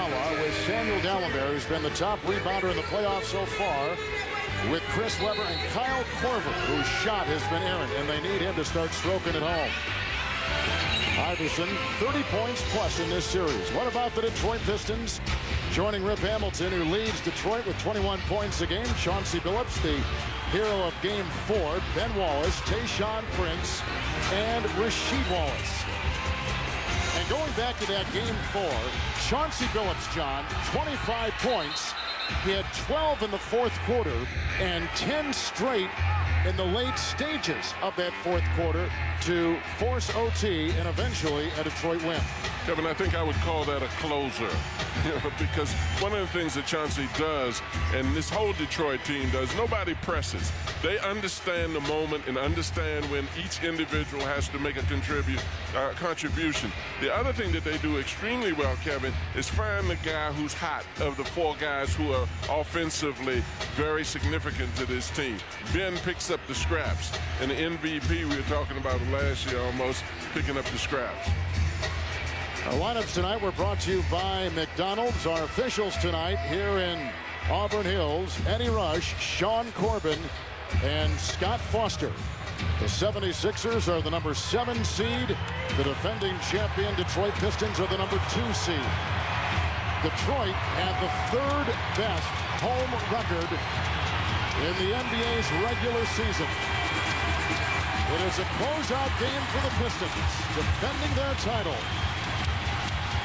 Iguodala with Samuel Dalembert, who's been the top rebounder in the playoffs so far, with Chris Webber and Kyle Korver, whose shot has been errant, and they need him to start stroking it home. Iverson, 30 points plus in this series. What about the Detroit Pistons? Joining Rip Hamilton, who leads Detroit with 21 points a game. Chauncey Billups, the hero of Game 4. Ben Wallace, Tayshaun Prince, and Rasheed Wallace. And going back to that Game 4, Chauncey Billups, John, 25 points. He had 12 in the fourth quarter and 10 straight in the late stages of that fourth quarter to force OT and eventually a Detroit win. Kevin, I think I would call that a closer, because one of the things that Chauncey does, and this whole Detroit team does, nobody presses. They understand the moment and understand when each individual has to make a contribution. The other thing that they do extremely well, Kevin, is find the guy who's hot of the four guys who are offensively very significant to this team. Ben picks up the scraps, and the MVP we were talking about last year almost picking up the scraps. Our lineups tonight were brought to you by McDonald's. Our officials tonight here in Auburn Hills, Eddie Rush, Sean Corbin, and Scott Foster. The 76ers are the number 7 seed. The defending champion Detroit Pistons are the number 2 seed. Detroit had the 3rd best home record in the NBA's regular season. It is a closeout game for the Pistons, defending their title.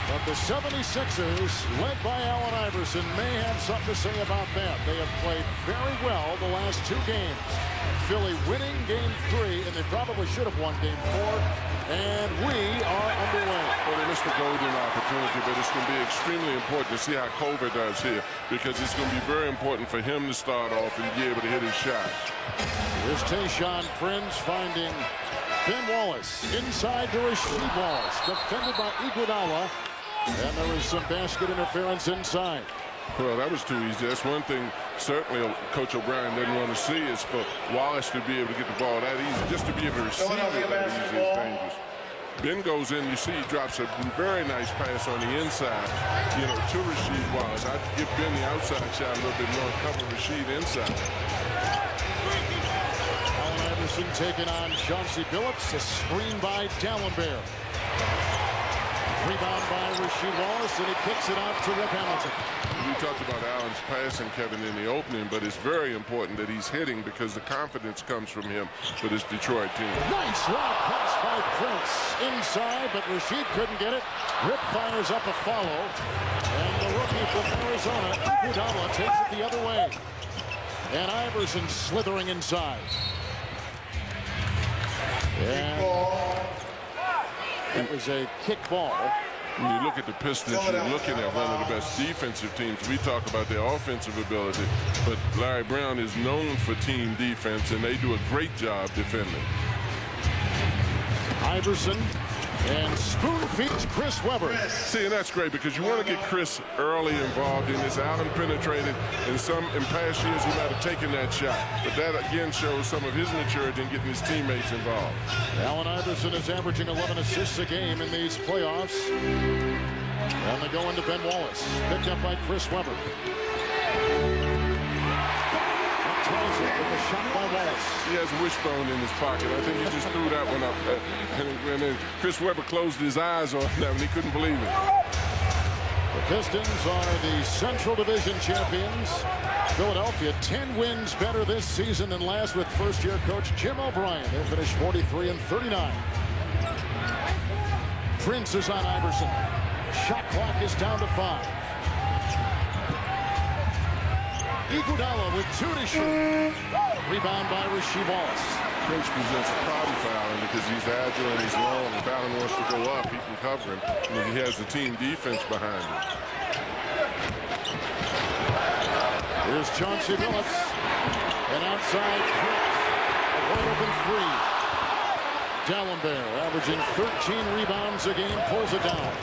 But the 76ers, led by Allen Iverson, may have something to say about that. They have played very well the last 2 games. Philly winning Game 3, and they probably should have won Game 4. And we are underway. Well, they missed the golden opportunity, but it's going to be extremely important to see how Culver does here, because it's going to be very important for him to start off and be able to hit his shots. Here's Tayshaun Prince finding Ben Wallace inside to Rasheed Wallace, defended by Iguodala. And there was some basket interference inside. Well, that was too easy. That's one thing certainly Coach O'Brien doesn't want to see, is for Wallace to be able to get the ball that easy. Just to be able to receive it that easy is dangerous. Ben goes in, you see he drops a very nice pass on the inside, to Rasheed Wallace. I'd give Ben the outside shot a little bit more, cover Rasheed inside. Allen Iverson taking on Chauncey Billups. A screen by Dalembert. Rebound by Rasheed Wallace, and he kicks it out to Rip Hamilton. We talked about Allen's passing, Kevin, in the opening, but it's very important that he's hitting, because the confidence comes from him for this Detroit team. Nice long pass by Prince inside, but Rasheed couldn't get it. Rip fires up a follow, and the rookie from Arizona, Iguodala, takes it the other way. And Iverson slithering inside. And it was a kick ball. When you look at the Pistons, you're looking at one of the best defensive teams. We talk about their offensive ability, but Larry Brown is known for team defense, and they do a great job defending. Iverson and spoon feeds Chris Webber. See, and that's great, because you want to get Chris early involved in this. Allen penetrated. In past years, he might have taken that shot. But that, again, shows some of his maturity in getting his teammates involved. Allen Iverson is averaging 11 assists a game in these playoffs. And they go into Ben Wallace, picked up by Chris Webber. With a shot by Wallace. He has a wishbone in his pocket. I think he just threw that one up. And then Chris Webber closed his eyes on that when he couldn't believe it. The Pistons are the Central Division champions. Philadelphia, 10 wins better this season than last with first-year coach Jim O'Brien. They finished 43-39. Prince is on Iverson. Shot clock is down to 5. Iguodala with 2 to shoot. Rebound by Rasheed Wallace. Coach presents a problem for Allen, because he's agile and he's long. If Allen wants to go up, he can cover him. And he has the team defense behind him. Here's Chauncey Billups. And outside Prince. A wide open 3. Dalembert averaging 13 rebounds a game, pulls it down.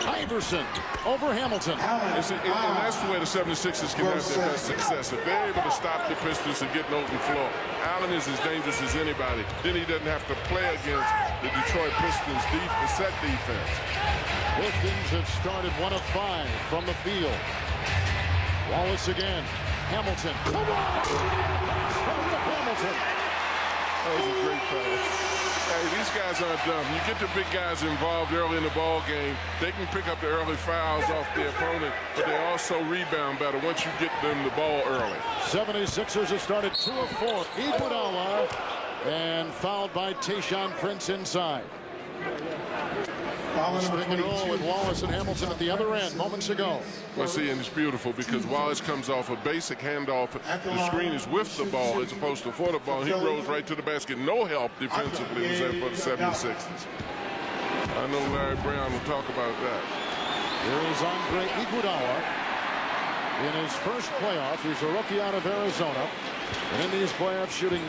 Iverson over Hamilton. And that's the way the 76ers can have their best success. If they're able to stop the Pistons and get an open floor, Allen is as dangerous as anybody. Then he doesn't have to play against the Detroit Pistons set defense. Pistons have started 1 of 5 from the field. Wallace again. Hamilton. Come on! Hamilton. That was a great pass. Hey, these guys aren't dumb. You get the big guys involved early in the ball game, they can pick up the early fouls off the opponent, but they also rebound better once you get them the ball early. 76ers have started 2 of 4. Iguodala and fouled by Tayshaun Prince inside. Pick and roll with Wallace and Hamilton at the other end moments ago. Well, see, and it's beautiful because Wallace comes off a basic handoff. The screen is with the ball as opposed to for the ball. He rolls right to the basket. No help defensively was there for the 76ers. I know Larry Brown will talk about that. Here is Andre Iguodala in his first playoff. He's a rookie out of Arizona. And in these playoffs, shooting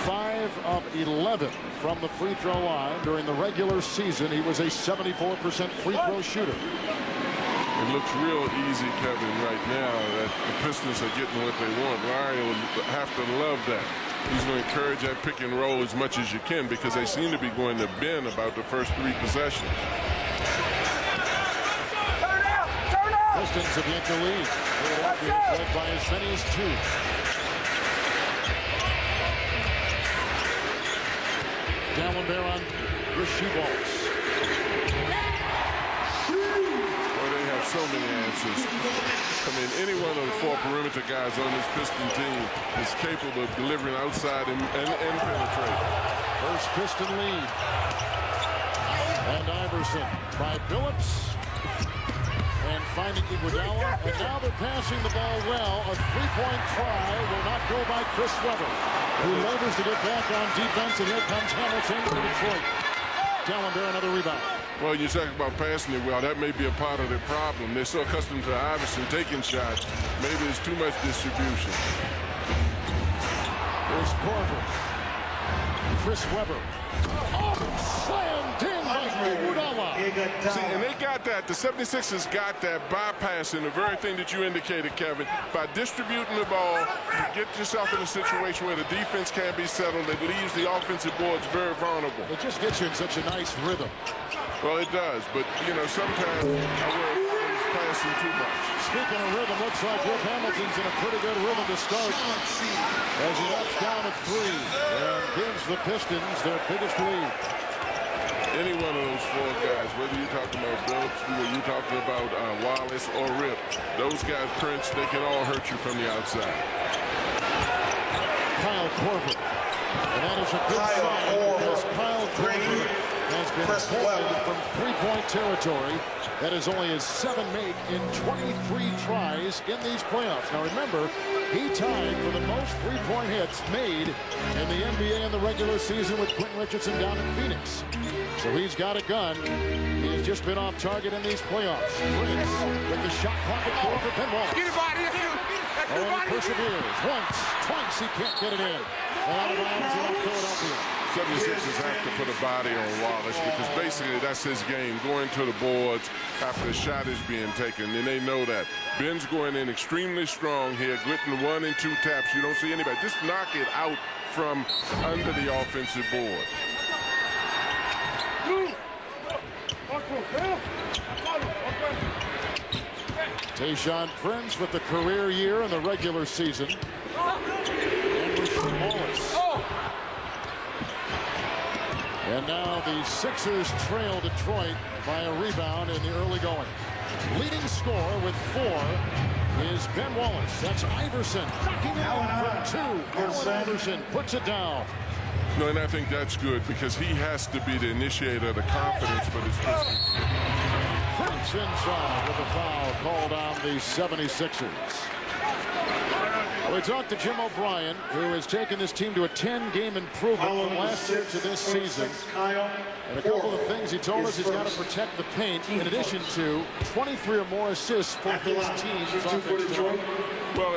5 of 11 from the free throw line. During the regular season, he was a 74% free throw shooter. It looks real easy, Kevin, right now that the Pistons are getting what they want. Larry will have to love that. He's going to encourage that pick and roll as much as you can because they seem to be going to Ben about the first 3 possessions. Pistons have yet to lead. Philadelphia is led by as many as 2. Down there on Rasheed. They have so many answers. I mean, any one of the 4 perimeter guys on this Piston team is capable of delivering outside and penetrate. First Piston lead. And Iverson by Billups. And finding Iguodala. And now they're passing the ball well. A 3-point try will not go by Chris Webber, who labors to get back on defense. And here comes Hamilton to Detroit. Callender, another rebound. Well, you talk about passing it well. That may be a part of their problem. They're so accustomed to Iverson taking shots. Maybe there's too much distribution. There's Corbin. Chris Webber. Oh, slammed in by Iguodala. See, and they got that. The 76ers got that, bypassing the very thing that you indicated, Kevin, by distributing the ball. You get yourself in a situation where the defense can't be settled. It leaves the offensive boards very vulnerable. It just gets you in such a nice rhythm. Well, it does, but, you know, sometimes he's passing too much. Speaking of rhythm, looks like Rip Hamilton's in a pretty good rhythm to start as he knocks down a 3 and gives the Pistons their biggest lead. Any one of those 4 guys, whether you're talking about Billups, whether you're talking about Wallace or Rip, those guys, Prince, they can all hurt you from the outside. Kyle Korver. And that is a good sign because Kyle Korver has been pulled from 3-point territory. That is only his 7th make in 23 tries in these playoffs. Now remember, he tied for the most 3-point hits made in the NBA in the regular season with Quentin Richardson down in Phoenix. So he's got a gun. He has just been off target in these playoffs. Prince with the shot clock at 4 for Ben Wallace. Get it, body. Oh, he perseveres. Once, twice he can't get it in. And out of bounds in Philadelphia. 76ers have to put a body on Wallace because basically that's his game, going to the boards after the shot is being taken, and they know that. Ben's going in extremely strong here, getting 1 and 2 taps. You don't see anybody. Just knock it out from under the offensive board. Tayshaun Prince with the career year in the regular season. And Rasheed Wallace. And now the Sixers trail Detroit by a rebound in the early going. Leading scorer with 4 is Ben Wallace. That's Iverson. Knocking out from 2. Allen Iverson puts it down. No, and I think that's good because he has to be the initiator of the confidence for this Pistons. Prince inside with a foul called on the 76ers. We talked to Jim O'Brien, who has taken this team to a 10-game improvement from last year to this season. And a couple of things he told us: he's got to protect the paint, in addition to 23 or more assists for his team's offense. Well,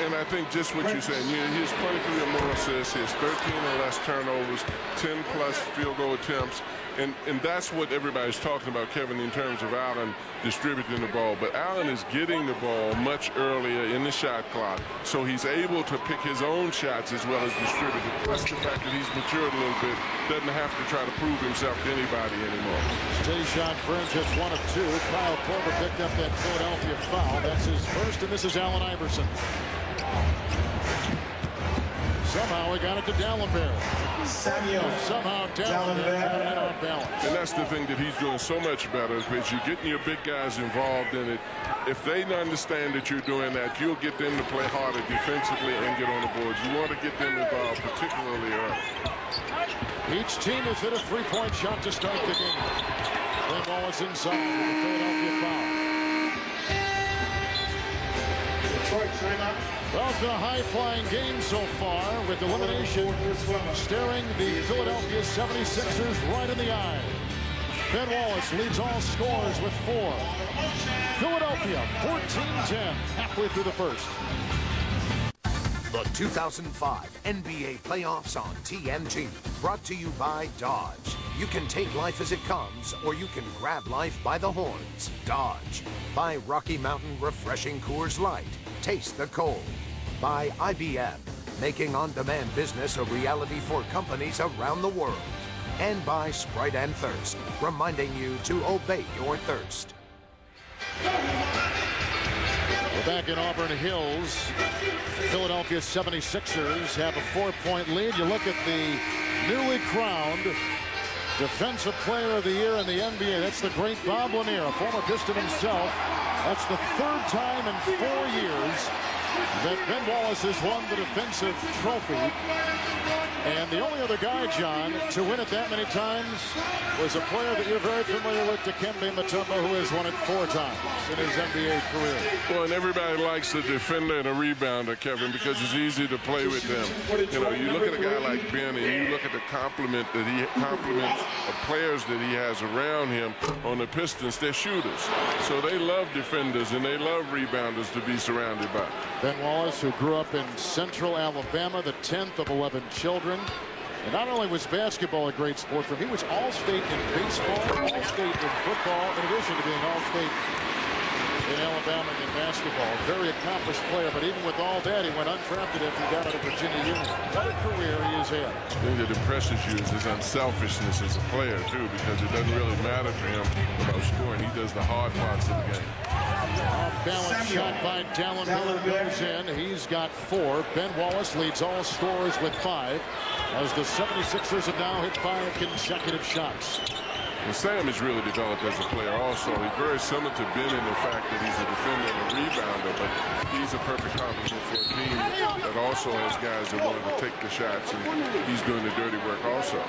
and I think just what you're saying, he has 23 or more assists, he has 13 or less turnovers, 10-plus field goal attempts. And that's what everybody's talking about, Kevin, in terms of Allen distributing the ball. But Allen is getting the ball much earlier in the shot clock, so he's able to pick his own shots as well as distribute it. Plus the fact that he's matured a little bit, doesn't have to try to prove himself to anybody anymore. Tayshaun Prince just 1 of 2. Kyle Korver picked up that Philadelphia foul. That's his first, and this is Allen Iverson. Somehow we got it to Dallenberg. Somehow Dallenberg got it off balance. And that's the thing that he's doing so much better, is you're getting your big guys involved in it. If they understand that you're doing that, you'll get them to play harder defensively and get on the boards. You want to get them involved, particularly early. Each team has hit a three-point shot to start the game. Ben Wallace inside with the Philadelphia foul. Detroit timeout. Well, it's been a high-flying game so far, with elimination staring the Philadelphia 76ers right in the eye. Ben Wallace leads all scorers with 4. Philadelphia 14-10 halfway through the first. The 2005 NBA playoffs on TNT, brought to you by Dodge. You can take life as it comes, or you can grab life by the horns. Dodge. By Rocky Mountain Refreshing Coors Light. Taste the cold. By IBM, making on-demand business a reality for companies around the world. And by Sprite and Thirst, reminding you to obey your thirst. We're back in Auburn Hills. Philadelphia 76ers have a 4-point lead. You look at the newly crowned Defensive Player of the Year in the NBA. That's the great Bob Lanier, a former Piston himself. That's the 3rd time in 4 years that Ben Wallace has won the defensive trophy. And the only other guy, John, to win it that many times was a player that you're very familiar with, Dikembe Mutombo, who has won it 4 times in his NBA career. Well, and everybody likes a defender and a rebounder, Kevin, because it's easy to play with them. You know, you look at a guy like Ben, and you look at the compliments of players that he has around him on the Pistons. They're shooters, so they love defenders and they love rebounders to be surrounded by. Ben Wallace, who grew up in Central Alabama, the 10th of 11 children. And not only was basketball a great sport for him, he was All-State in baseball, All-State in football, in addition to being All-State in Alabama in basketball. Very accomplished player, but even with all that, he went undrafted after he got out of Virginia Union. What a career he has had. The thing that impresses you is his unselfishness as a player, too, because it doesn't really matter to him about scoring. He does the hard parts of the game. Off-balance shot by Dallenberg goes in. He's got 4. Ben Wallace leads all scorers with 5, as the 76ers have now hit 5 consecutive shots. And Sam has really developed as a player also. He's very similar to Ben in the fact that he's a defender and a rebounder, but he's a perfect complement for a team that also has guys that want to take the shots, and he's doing the dirty work also.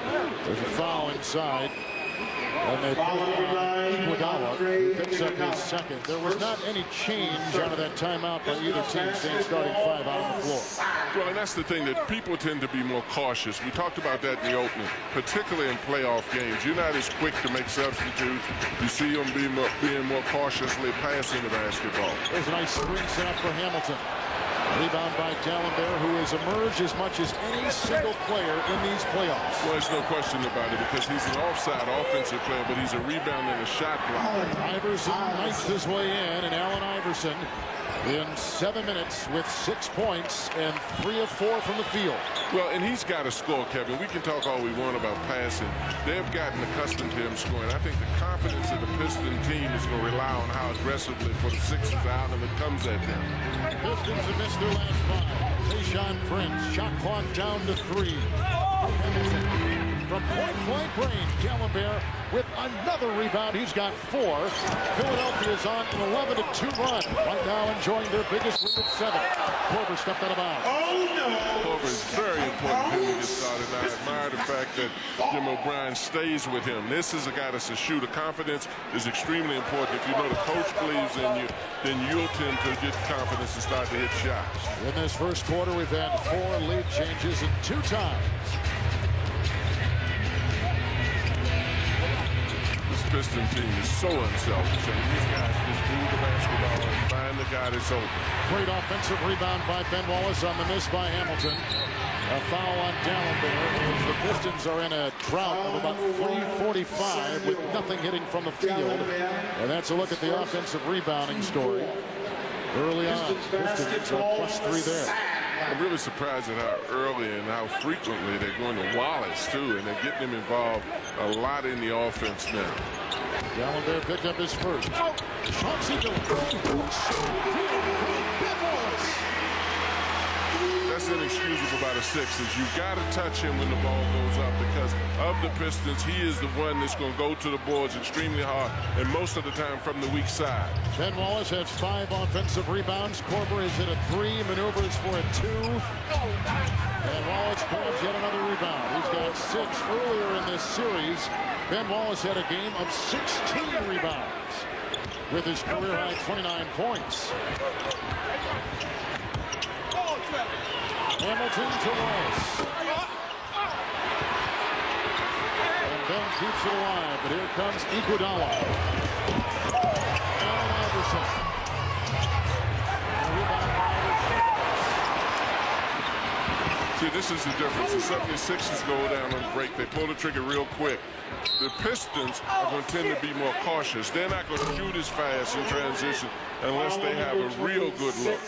There's a foul inside. And they Iguodala, who picks up his 2nd. There was not any change out of that timeout by either team, staying starting 5 out on the floor. Well, and that's the thing, that people tend to be more cautious. We talked about that in the opening, particularly in playoff games. You're not as quick to make substitutes. You see them being more cautiously passing the basketball. There's a nice screen set up for Hamilton. Rebound by Dallenberg, who has emerged as much as any single player in these playoffs. Well, there's no question about it, because he's an offside offensive player, but he's a rebound and a shot blocker. Iverson knifes his way in, and Allen Iverson in 7 minutes with 6 points and 3 of 4 from the field. Well, and he's got to score, Kevin. We can talk all we want about passing. They've gotten accustomed to him scoring. I think the confidence of the Piston team is going to rely on how aggressively for the Sixers out and it comes at them. Pistons have missed their last 5. Tayshaun Prince, shot clock down to 3. From point-blank range, Dallenberg with another rebound. He's got 4. Philadelphia's on an 11-2 run. Right now enjoying their biggest lead at 7. Korver stepped out of bounds. Oh, no. Korver is very important to him to get started. I admire the fact that Jim O'Brien stays with him. This is a guy that's a shooter. Confidence is extremely important. If you know the coach believes in you, then you'll tend to get confidence and start to hit shots. In this first quarter, we've had 4 lead changes and 2 times. Piston team is so unselfish, and these guys just move the basketball and find the guy that's open. Great offensive rebound by Ben Wallace on the miss by Hamilton. A foul on Dallenberg as the Pistons are in a drought of about 3:45 with nothing hitting from the field. And that's a look at the offensive rebounding story. Early on, Pistons are +3 there. I'm really surprised at how early and how frequently they're going to Wallace, too, and they're getting him involved a lot in the offense now. Dallenberg picked up his first. Chauncey That's inexcusable by the Sixers. You've got to touch him when the ball goes up because of the Pistons. He is the one that's going to go to the boards extremely hard and most of the time from the weak side. Ben Wallace has 5 offensive rebounds. Korver has hit a 3, maneuvers for a 2. And Wallace grabs yet another rebound. He's got 6 earlier in this series. Ben Wallace had a game of 16 rebounds with his career-high 29 points. Hamilton to Wallace. And Ben keeps it alive, but here comes Iguodala. Allen Iverson. See, this is the difference. The 76ers go down on break. They pull the trigger real quick. The Pistons are going to tend to be more cautious. They're not going to shoot as fast in transition unless they have a real good look.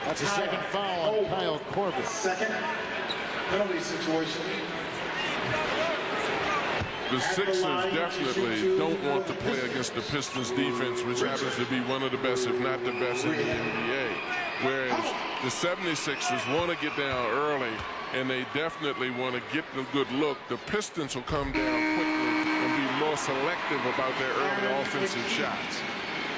That's a second foul on Kyle Korver. Second penalty situation. The Sixers definitely don't want to play against the Pistons defense, which happens to be one of the best, if not the best, in the NBA. Whereas the 76ers want to get down early, and they definitely want to get a good look. The Pistons will come down quickly and be more selective about their early offensive shots.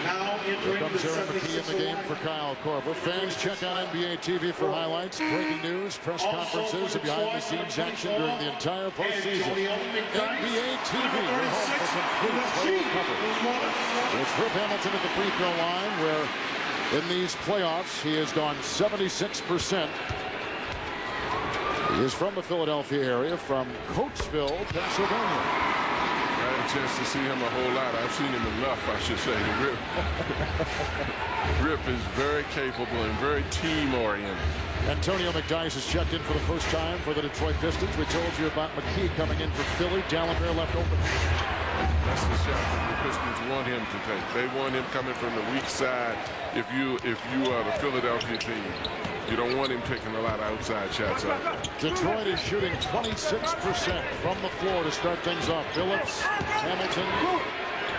Here comes Aaron McKee in the game for Kyle Korver. Fans check out NBA TV for highlights, breaking news, press conferences, and behind-the-scenes action during the entire postseason. NBA TV, your home for complete playoff coverage. It's Rip Hamilton at the free throw line, where in these playoffs he has gone 76%. He is from the Philadelphia area, from Coatesville, Pennsylvania. I had a chance to see him a whole lot. I've seen him enough, I should say. Rip is very capable and very team-oriented. Antonio McDyess has checked in for the first time for the Detroit Pistons. We told you about McKee coming in for Philly. Dallenberg left open. That's the shot that the Pistons want him to take. They want him coming from the weak side. If you are the Philadelphia team, you don't want him taking a lot of outside shots out there. Detroit is shooting 26% from the floor to start things off. Phillips, Hamilton,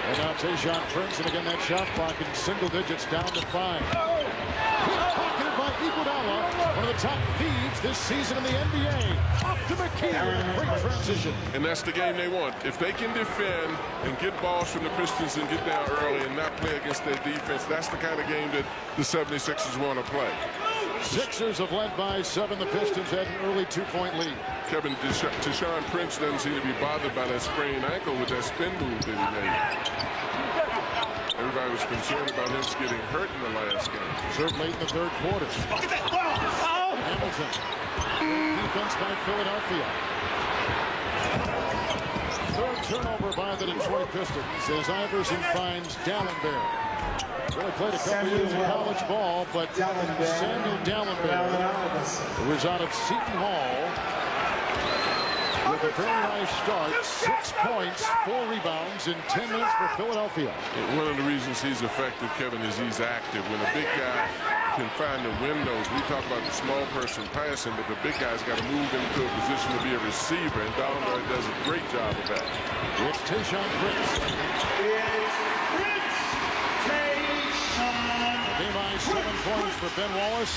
and now Tayshaun Prince. And again, that shot clock in single digits down to 5. Pocketed by Iguodala, one of the top thieves this season in the NBA. Off to McKee. Great transition. And that's the game they want. If they can defend and get balls from the Pistons and get down early and not play against their defense, that's the kind of game that the 76ers want to play. Sixers have led by 7. The Pistons had an early 2-point lead. Kevin, Tayshaun Prince doesn't seem to be bothered by that sprained ankle with that spin move that he made. Everybody was concerned about him getting hurt in the last game. Served late in the third quarter. Hamilton. Defense by Philadelphia. Third turnover by the Detroit Pistons as Iverson finds Dallenberg. Really played a couple years of college ball, but Samuel Dallenberg, who was out of Seton Hall, with a very nice start, 6 points, 4 rebounds in 10 minutes for Philadelphia. One of the reasons he's effective, Kevin, is he's active. When a big guy can find the windows, we talk about the small person passing, but the big guy's got to move into a position to be a receiver, and Dallenberg does a great job of that. It's Tayshaun Prince. Game-high 7 points for Ben Wallace.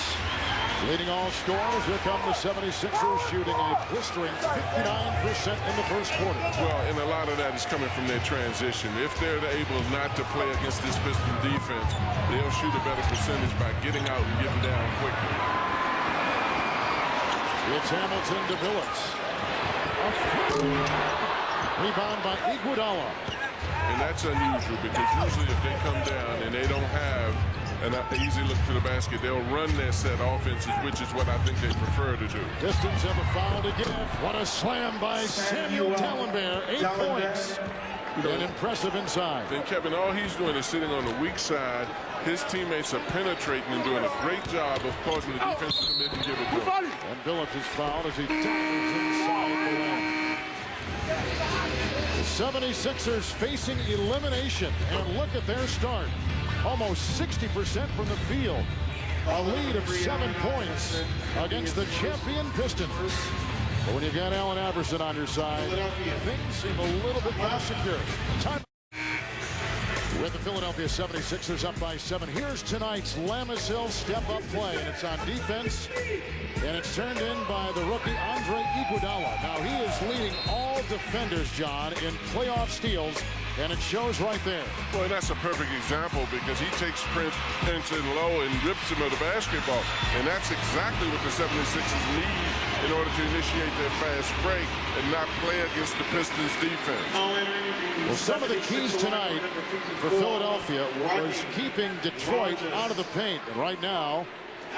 Leading all scorers. Here come the 76ers shooting a blistering 59% in the first quarter. Well, and a lot of that is coming from their transition. If they're able not to play against this Piston defense, they'll shoot a better percentage by getting out and getting down quickly. It's Hamilton to Phillips. Rebound by Iguodala. And that's unusual because usually if they come down and they don't have an easy look to the basket, they'll run their set offenses, which is what I think they prefer to do. Pistons have a foul to give. What a slam by Samuel Dallenberg. 8 points. and impressive inside. And Kevin, all he's doing is sitting on the weak side. His teammates are penetrating and doing a great job of causing the defense to commit and give it to him. And Billups is fouled as he tackles inside the lane. The 76ers facing elimination, and look at their start. Almost 60% from the field. A lead of 7 points against the champion Pistons. But when you've got Allen Iverson on your side, things seem a little bit more secure. Time with the Philadelphia 76ers up by 7. Here's tonight's Lamas Hill step-up play, and it's on defense, and it's turned in by the rookie Andre Iguodala. Now, he is leading all defenders, John, in playoff steals, and it shows right there. Well, that's a perfect example because he takes Prince in low and rips him of the basketball, and that's exactly what the 76ers need in order to initiate their fast break and not play against the Pistons defense. Well, some of the keys tonight for Philadelphia was keeping Detroit out of the paint. And right now,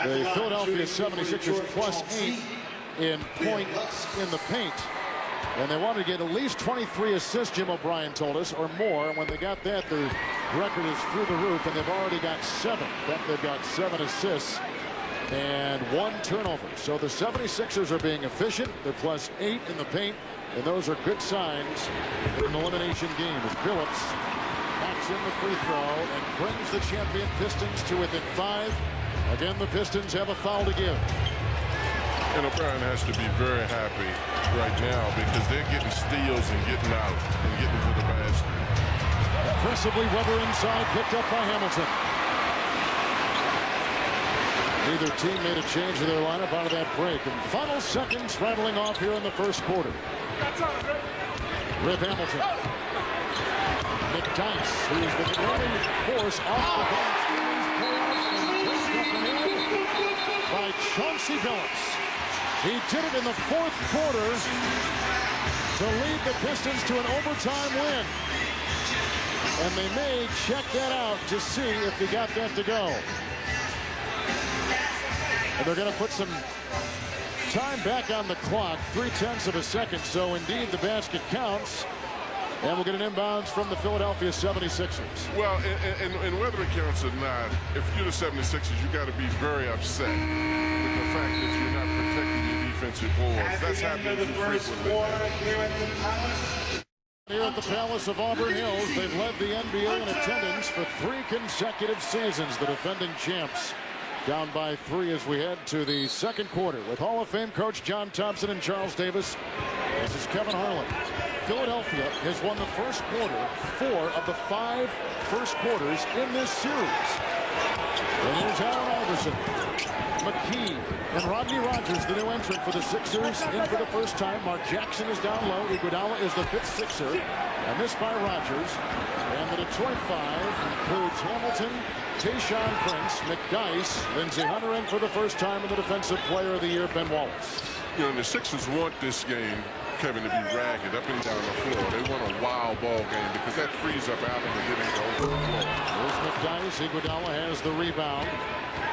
the Philadelphia 76ers +8 in points in the paint. And they wanted to get at least 23 assists, Jim O'Brien told us, or more. And when they got that, the record is through the roof, and they've already got 7. In fact, they've got 7 assists and 1 turnover. So the 76ers are being efficient. They're +8 in the paint, and those are good signs in an elimination game. As Billups knocks in the free throw and brings the champion Pistons to within 5. Again, the Pistons have a foul to give. And O'Brien has to be very happy right now because they're getting steals and getting out and getting to the basket. Impressively, Weber inside, picked up by Hamilton. Neither team made a change to their lineup out of that break. And final seconds rattling off here in the first quarter. Rip Hamilton. McDyess, who is the running force off the bench in these playoffs, and in by Chauncey Billups. He did it in the 4th quarter to lead the Pistons to an overtime win. And they may check that out to see if he got that to go. And they're going to put some time back on the clock, 0.3 of a second. So indeed the basket counts. And we'll get an inbounds from the Philadelphia 76ers. Well, and whether it counts or not, if you're the 76ers, you got to be very upset with the fact that you're not protecting your defensive boards. That's happening too frequently. Here at the Palace of Auburn Hills, they've led the NBA in attendance for 3 consecutive seasons. The defending champs down by 3 as we head to the second quarter with Hall of Fame coach John Thompson and Charles Davis. This is Kevin Harlan. Philadelphia has won the first quarter 4 of the 5 first quarters in this series. And here's Allen Iverson, McKee, and Rodney Rogers, the new entrant for the Sixers, in for the first time. Mark Jackson is down low. Iguodala is the 5th Sixer. A miss by Rogers. And the Detroit 5 includes Hamilton, Tayshaun Prince, McDyess, Lindsey Hunter in for the first time, and the Defensive Player of the Year, Ben Wallace. You know, the Sixers want this game, Kevin, to be ragged up and down the floor. They want a wild ball game because that frees up Allen to get him to open the floor. There's McDyess. Iguodala has the rebound.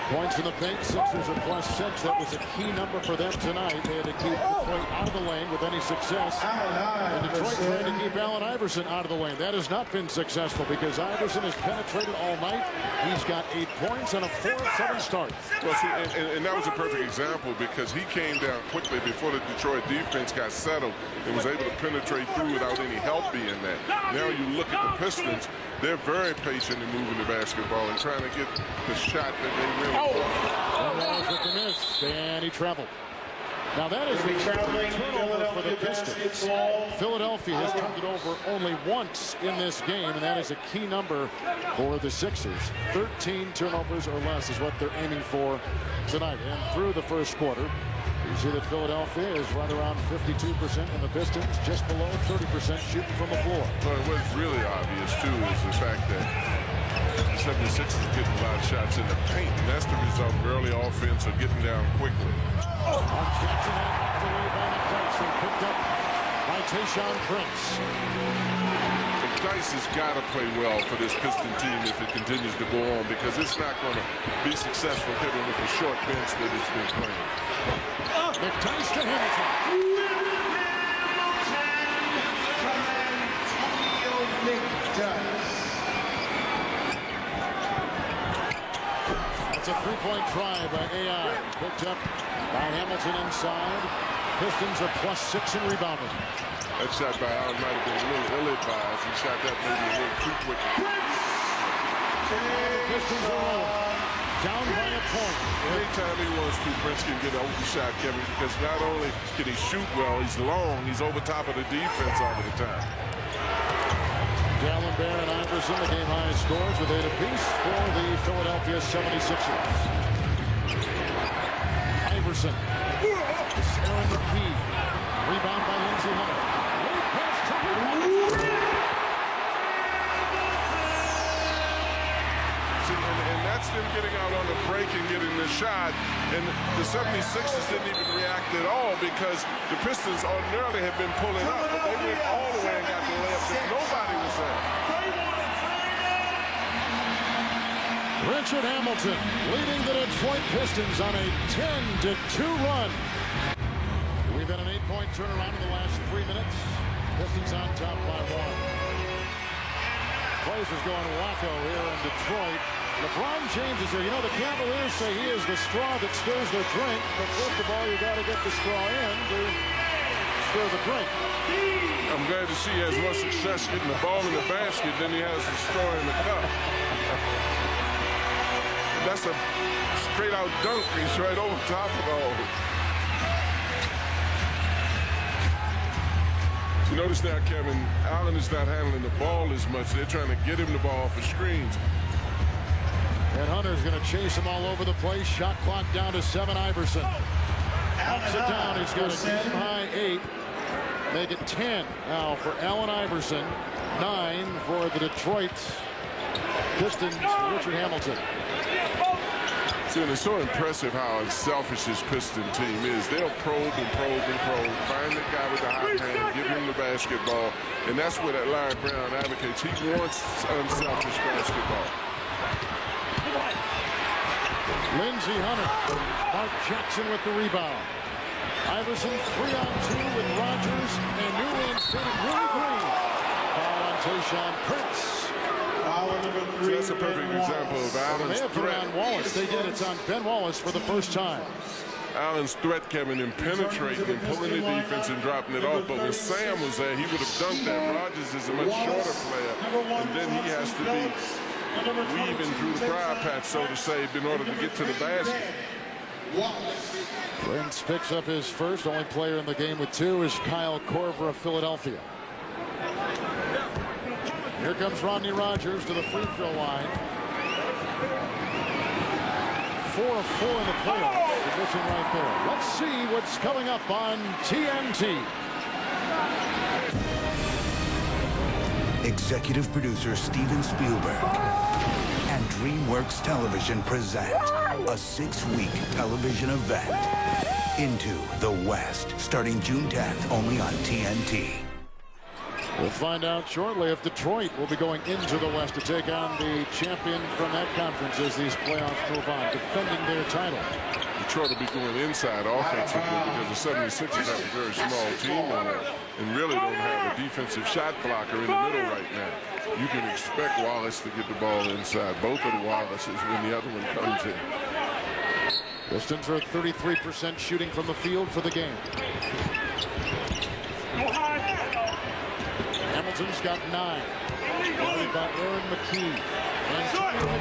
Points in the paint. Sixers are +6. That was a key number for them tonight. They had to keep Detroit out of the lane with any success. And Detroit trying to keep Allen Iverson out of the lane. That has not been successful because Iverson has penetrated all night. He's got 8 points and a 4-7 start. Well, see, and that was a perfect example because he came down quickly before the Detroit defense got settled and was able to penetrate through without any help being there. Now you look at the Pistons, they're very patient in moving the basketball and trying to get the shot that they really want. And that was with the miss, and he traveled. Now that is a turnover for the Pistons. Philadelphia has turned it over only once in this game, and that is a key number for the Sixers. 13 turnovers or less is what they're aiming for tonight. And through the first quarter, you see that Philadelphia is right around 52%, and the Pistons just below 30% shooting from the floor. Well, what's really obvious, too, is the fact that the 76ers are getting a lot of shots in the paint, and that's the result of early offense or getting down quickly. Mark Jackson had away by McDyess and picked up by Tayshaun Prince. McDyess has got to play well for this Piston team if it continues to go on because it's not going to be successful hitting with a short bench that it's been playing. McDyess to Hamilton. It's a three-point try by AI. Picked up by Hamilton inside. Pistons are +6 in rebounding. That shot by Allen might have been a little ill-advised. He shot that maybe a little too quick. The Pistons are rolling. Down by a point. Anytime he wants to, Prince can get an open shot, Kevin, because not only can he shoot well, he's long, he's over top of the defense all of the time. Dallin, Bear, and Iverson, the game-high scores with 8 apiece for the Philadelphia 76ers. Iverson. Aaron McKee. Rebound by Lindsey Hunter. Late pass to And that's them getting out on the break and getting the shot. And the 76ers didn't even react at all because the Pistons ordinarily had been pulling up, but they went all the way and got the layups that nobody was there. Richard Hamilton leading the Detroit Pistons on a 10-2 run. We've had an 8-point turnaround in the last 3 minutes. Pistons on top by 1. Place is going wacko here in Detroit. LeBron James is here. You know, the Cavaliers say he is the straw that stirs their drink. But first of all, you got to get the straw in to stir the drink. I'm glad to see he has more success getting the ball in the basket than he has the straw in the cup. That's a straight-out dunk. He's right over top of the hole. You notice now, Kevin, Allen is not handling the ball as much. They're trying to get him the ball for screens. And Hunter's going to chase him all over the place. Shot clock down to 7. Iverson ups it down. He's got a game-high 8. Make it 10 now for Allen Iverson. 9 for the Detroit Pistons, Richard Hamilton. See, and it's so impressive how selfish this Piston team is. They'll probe and probe and probe, find the guy with the hot hand, give him the basketball, and that's what that Larry Brown advocates. He wants unselfish basketball. Lindsey Hunter. Mark Jackson with the rebound. Iverson 3-on-2 with Rogers and newly instated Willie Green. Foul on Tayshaun Prince. So that's a perfect example of Allen's threat. On Wallace. They did. It's on Ben Wallace for the first time. Allen's threat, Kevin, in penetrating and pulling the defense and dropping it off. But when Sam was there, he would have dunked that. Rogers is a much shorter player, and then he has to be weaving through the briar patch, so to say, in order to get to the basket. Prince picks up his first. Only player in the game with 2 is Kyle Korver of Philadelphia. Here comes Rodney Rogers to the free throw line. 4 of 4 in the playoffs. The mission right there. Let's see what's coming up on TNT. Executive producer Steven Spielberg and DreamWorks Television present a 6-week television event into the West, starting June 10th, only on TNT. We'll find out shortly if Detroit will be going into the West to take on the champion from that conference as these playoffs move on, defending their title. Detroit will be going inside offensively because the 76ers have a very small team in there and really don't have a defensive shot blocker in the middle right now. You can expect Wallace to get the ball inside. Both of the Wallaces when the other one comes in. Pistons are at 33% shooting from the field for the game. Hamilton's got 9. Guarded by Aaron McKee. And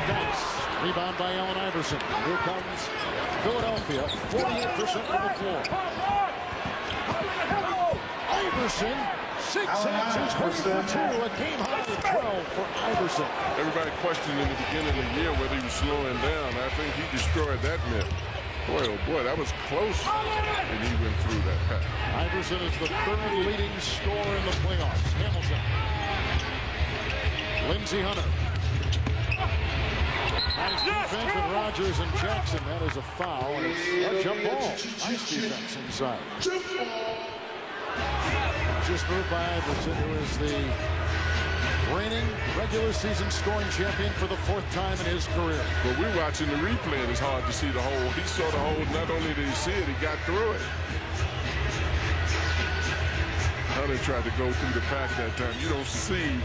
Dice. Rebound by Allen Iverson. Here comes Philadelphia. 48% from the floor. Iverson. 6 answers. 20 for 2. A game high to 12 for Iverson. Everybody questioned in the beginning of the year whether he was slowing down. I think he destroyed that myth. Boy, oh boy, that was close. And he went through that pass. Iverson is the 3rd leading scorer in the playoffs. Hamilton. Lindsey Hunter. Nice defense with Rogers and Jackson. That is a foul. And it's a jump ball. Nice defense inside. Just moved by Iverson, who is the reigning regular season scoring champion for the 4th time in his career. But we're watching the replay, and it's hard to see the hole. He saw the hole. Not only did he see it, he got through it. Hunter tried to go through the pack that time. You don't see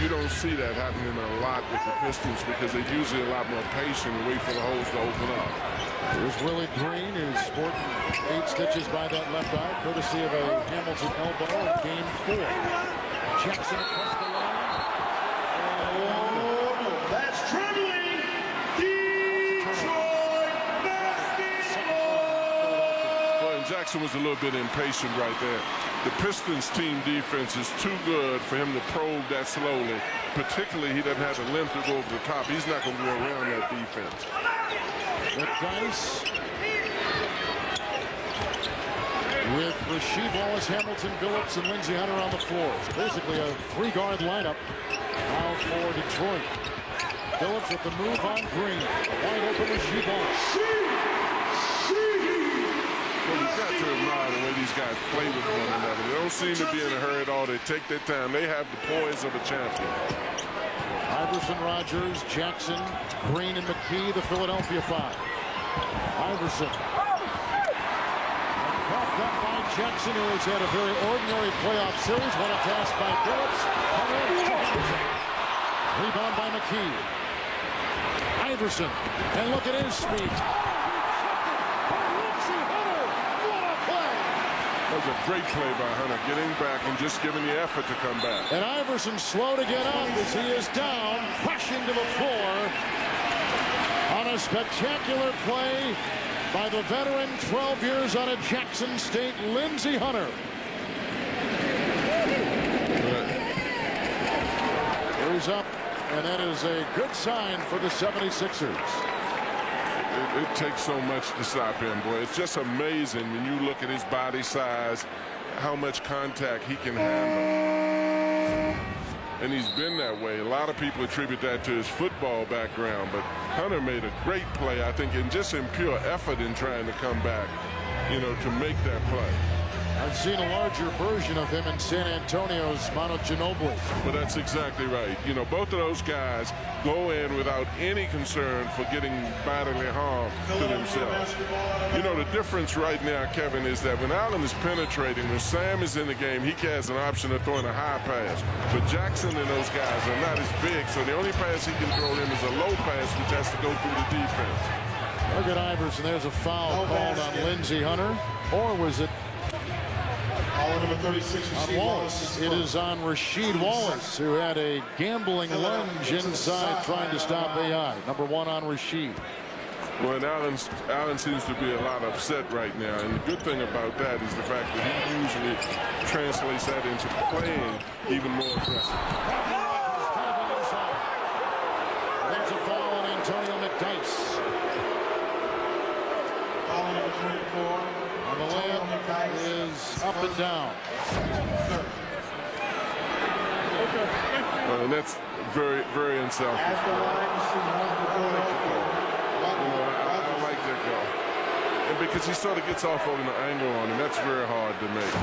You don't see that happening a lot with the Pistons because they're usually a lot more patient and wait for the holes to open up. Here's Willie Green, who's sporting 8 stitches by that left eye, courtesy of a Hamilton elbow in Game 4. Jackson across the line. Oh, that's trembling. Detroit basketball. Well, and Jackson was a little bit impatient right there. The Pistons team defense is too good for him to probe that slowly. Particularly, he doesn't have the length to go over the top. He's not going to go around that defense. Dice with Rasheed Wallace, Hamilton, Billups, and Lindsey Hunter on the floor. So basically a 3-guard lineup now for Detroit. Billups with the move on Green. Wide open Rasheed Wallace. Well, you've got to admire the way these guys play with one another. They don't seem to be in a hurry at all. They take their time. They have the poise of a champion. Iverson, Rogers, Jackson, Green, and McKee, the Philadelphia 5. Iverson. Coughed up by Jackson, who has had a very ordinary playoff series. What a pass by Billups. Rebound by McKee. Iverson. And look at his speed. That was a great play by Hunter, getting back and just giving the effort to come back. And Iverson slow to get up as he is down, crashing to the floor on a spectacular play by the veteran, 12 years out of Jackson State, Lindsey Hunter. He's up, and that is a good sign for the 76ers. It takes so much to stop him, boy. It's just amazing when you look at his body size, how much contact he can handle. And he's been that way. A lot of people attribute that to his football background, but Hunter made a great play, I think, and just in pure effort in trying to come back, you know, to make that play. I've seen a larger version of him in San Antonio's Manu Ginobili. But that's exactly right. You know, both of those guys go in without any concern for getting bodily harm to themselves. You know, the difference right now, Kevin, is that when Allen is penetrating, when Sam is in the game, he has an option of throwing a high pass. But Jackson and those guys are not as big, so the only pass he can throw in is a low pass, which has to go through the defense. Look at Iverson. There's a foul called on Lindsey Hunter. Or was it Number 36, on Wallace? It is on Rasheed Wallace, who had a gambling lunge inside trying to stop AI. Number 1 on Rasheed. Well, and Allen seems to be a lot upset right now. And the good thing about that is the fact that he usually translates that into playing even more aggressive. There's a foul on Antonio McDyess. Foul number 24. And the layup is up and down. And that's very, very unselfish. As the line is I like that goal. And because he sort of gets off on an angle on him, that's very hard to make.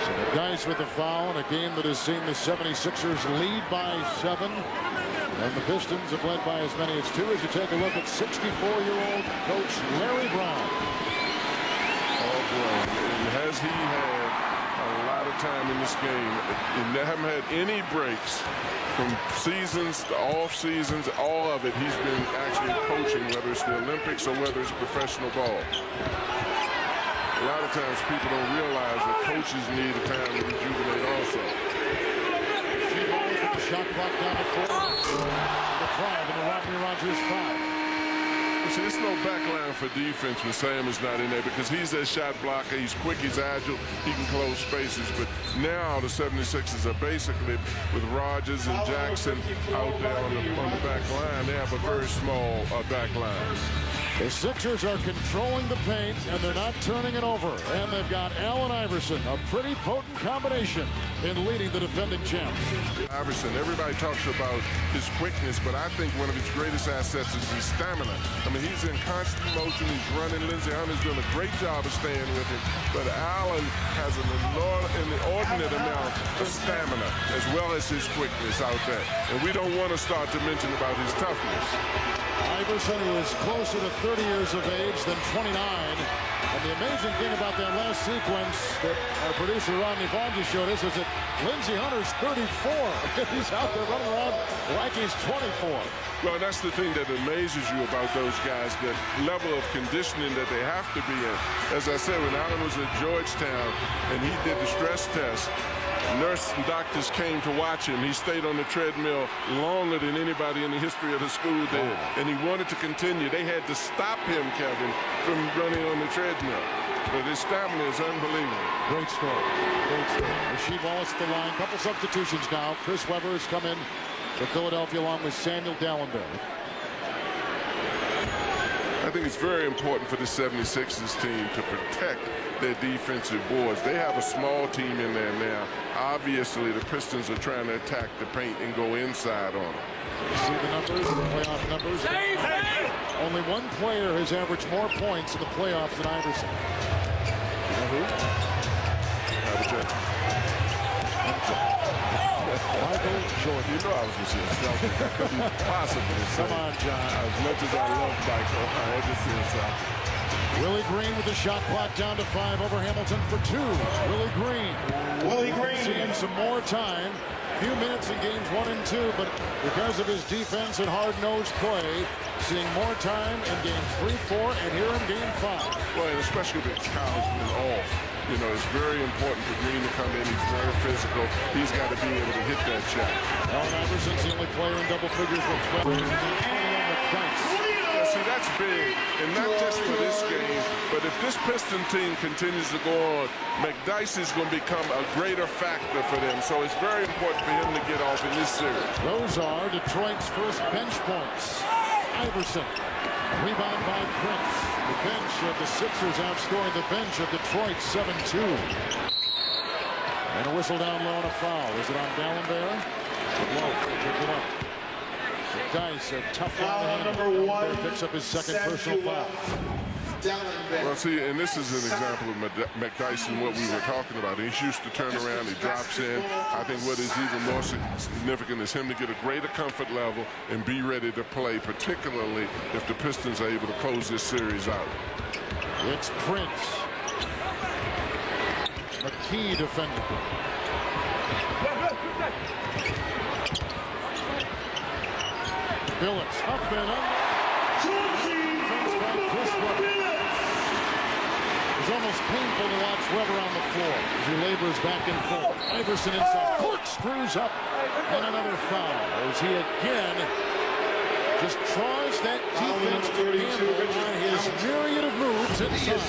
So the guys with the foul in a game that has seen the 76ers lead by 7. And the Pistons have led by as many as 2 as you take a look at 64-year-old coach Larry Brown. Oh, boy. And has he had a lot of time in this game? They haven't had any breaks from seasons to off seasons, all of it. He's been actually coaching, whether it's the Olympics or whether it's professional ball. A lot of times people don't realize that coaches need time to rejuvenate also. The shot clock down to 4. The drive in the Rodney Rogers 5. See, there's no backline for defense when Sam is not in there because he's that shot blocker. He's quick, he's agile, he can close spaces. But now the 76ers are basically with Rogers and Jackson out there on the back line. They have a very small back line. The Sixers are controlling the paint, and they're not turning it over. And they've got Allen Iverson, a pretty potent combination in leading the defending champs. Iverson, everybody talks about his quickness, but I think one of his greatest assets is his stamina. I mean, he's in constant motion. He's running. Lindsey Hunter's doing a great job of staying with him. But Allen has an inordinate amount of stamina as well as his quickness out there. And we don't want to start to mention about his toughness. Iverson, who is closer to 30 years of age than 29, And the amazing thing about that last sequence that our producer Rodney Vaughn just showed us is that Lindsey Hunter's 34. He's out there running around like he's 24. Well, that's the thing that amazes you about those guys, the level of conditioning that they have to be in. As I said, when Allen was at Georgetown and he did the stress test, nurse and doctors came to watch him. He stayed on the treadmill longer than anybody in the history of the school did, and he wanted to continue. They had to stop him, Kevin, from running on the treadmill. But his stamina is unbelievable. Great story. Great story. Rasheed Wallace at the line. Couple substitutions now. Chris Webber has come in for Philadelphia along with Samuel Dallenberg. I think it's very important for the 76ers team to protect their defensive boards. They have a small team in there now. Obviously, the Pistons are trying to attack the paint and go inside on them. You see the numbers, the playoff numbers. Only one player has averaged more points in the playoffs than Iverson. You know who? Michael Jordan. You know I was going to say something. I couldn't possibly say. Come on, John. As much as I love Michael, I had to say something. Willie Green with the shot clock down to 5 over Hamilton for 2. Willie Green. Willie Green. Seeing some more time. Few minutes in games 1 and 2, but because of his defense and hard-nosed play, seeing more time in games 3, 4, and here in game 5. Well, and especially with Kyle's been off. You know, it's very important for Green to come in. He's very physical. He's got to be able to hit that shot. Allen Iverson's the only player in double figures with 12 and 20 on the dice. Yeah, see, that's big, and not just for this game, but if this Piston team continues to go on, McDyess is going to become a greater factor for them. So it's very important for him to get off in this series. Those are Detroit's first bench points. Iverson, rebound by Prince. The bench of the Sixers outscoring the bench of Detroit 7-2. And a whistle down low and a foul. Is it on Dallenberg? Low, picked it up. McDyess, a tough one to handle. Dallenberg picks up his second personal foul. Well, see, and this is an example of McDyess and what we were talking about. He's used to turn around, he drops in. I think what is even more significant is him to get a greater comfort level and be ready to play, particularly if the Pistons are able to close this series out. It's Prince. A key defender. Billups up and under. Defense by Chris Webber. It's almost painful to watch Webber on the floor as he labors back and forth. Iverson inside. Corkscrews up. And another foul as he again just tries that defense to handle on his myriad of moves inside.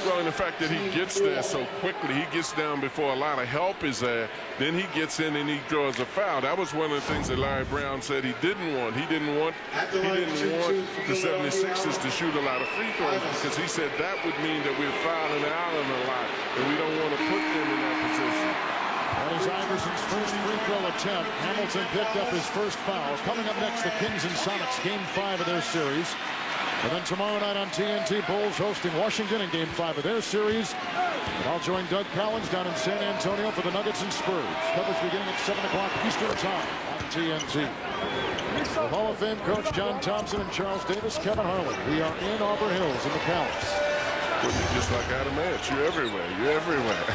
Well, and the fact that he gets there so quickly, he gets down before a lot of help is there. Then he gets in and he draws a foul. That was one of the things that Larry Brown said he didn't want. He didn't want the 76ers to shoot a lot of free throws because he said that would mean that we're fouling Allen a lot, and we don't want to put them in that position. That is Iverson's first free throw attempt. Hamilton picked up his first foul. Coming up next, the Kings and Sonics, Game 5 of their series. And then tomorrow night on TNT, Bulls hosting Washington in Game 5 of their series. And I'll join Doug Collins down in San Antonio for the Nuggets and Spurs. Coverage beginning at 7 o'clock Eastern Time on TNT. The Hall of Fame coach John Thompson and Charles Davis, Kevin Harlan. We are in Auburn Hills in the Palace. Well, you're just like Adam Ants. You're everywhere. You're everywhere.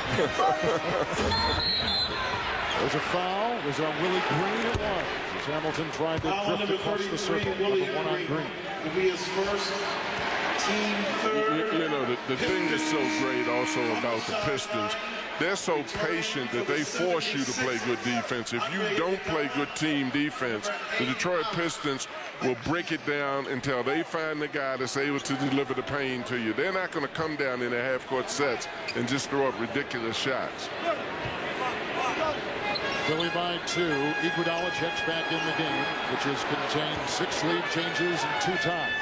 There's a foul. There's on Willie Green at one. As Hamilton tried to drift across the circle. Number 1 on Green. Will be his first team third. You know, the thing that's so great also about the Pistons, they're so patient that they force you to play good defense. If you don't play good team defense, the Detroit Pistons will break it down until they find the guy that's able to deliver the pain to you. They're not going to come down in their half-court sets and just throw up ridiculous shots. Philly by 2. Iguodala checks back in the game, which has contained 6 lead changes and 2 ties.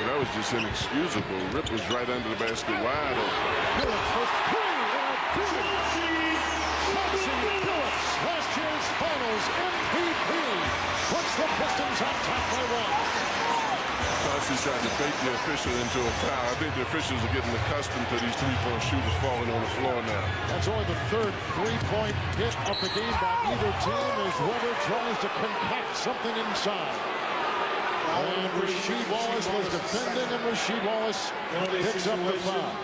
That was just inexcusable. Rip was right under the basket wide open. Billups for 3. Chauncey Billups, last year's Finals MVP, puts the Pistons on top by 1. Chauncey's trying to bait the official into a foul. I think the officials are getting accustomed to these three-point shooters falling on the floor now. That's only the 3rd three-point hit of the game by either team as Webber tries to concoct something inside. And Rasheed Wallace was defending, and Rasheed Wallace picks up the foul.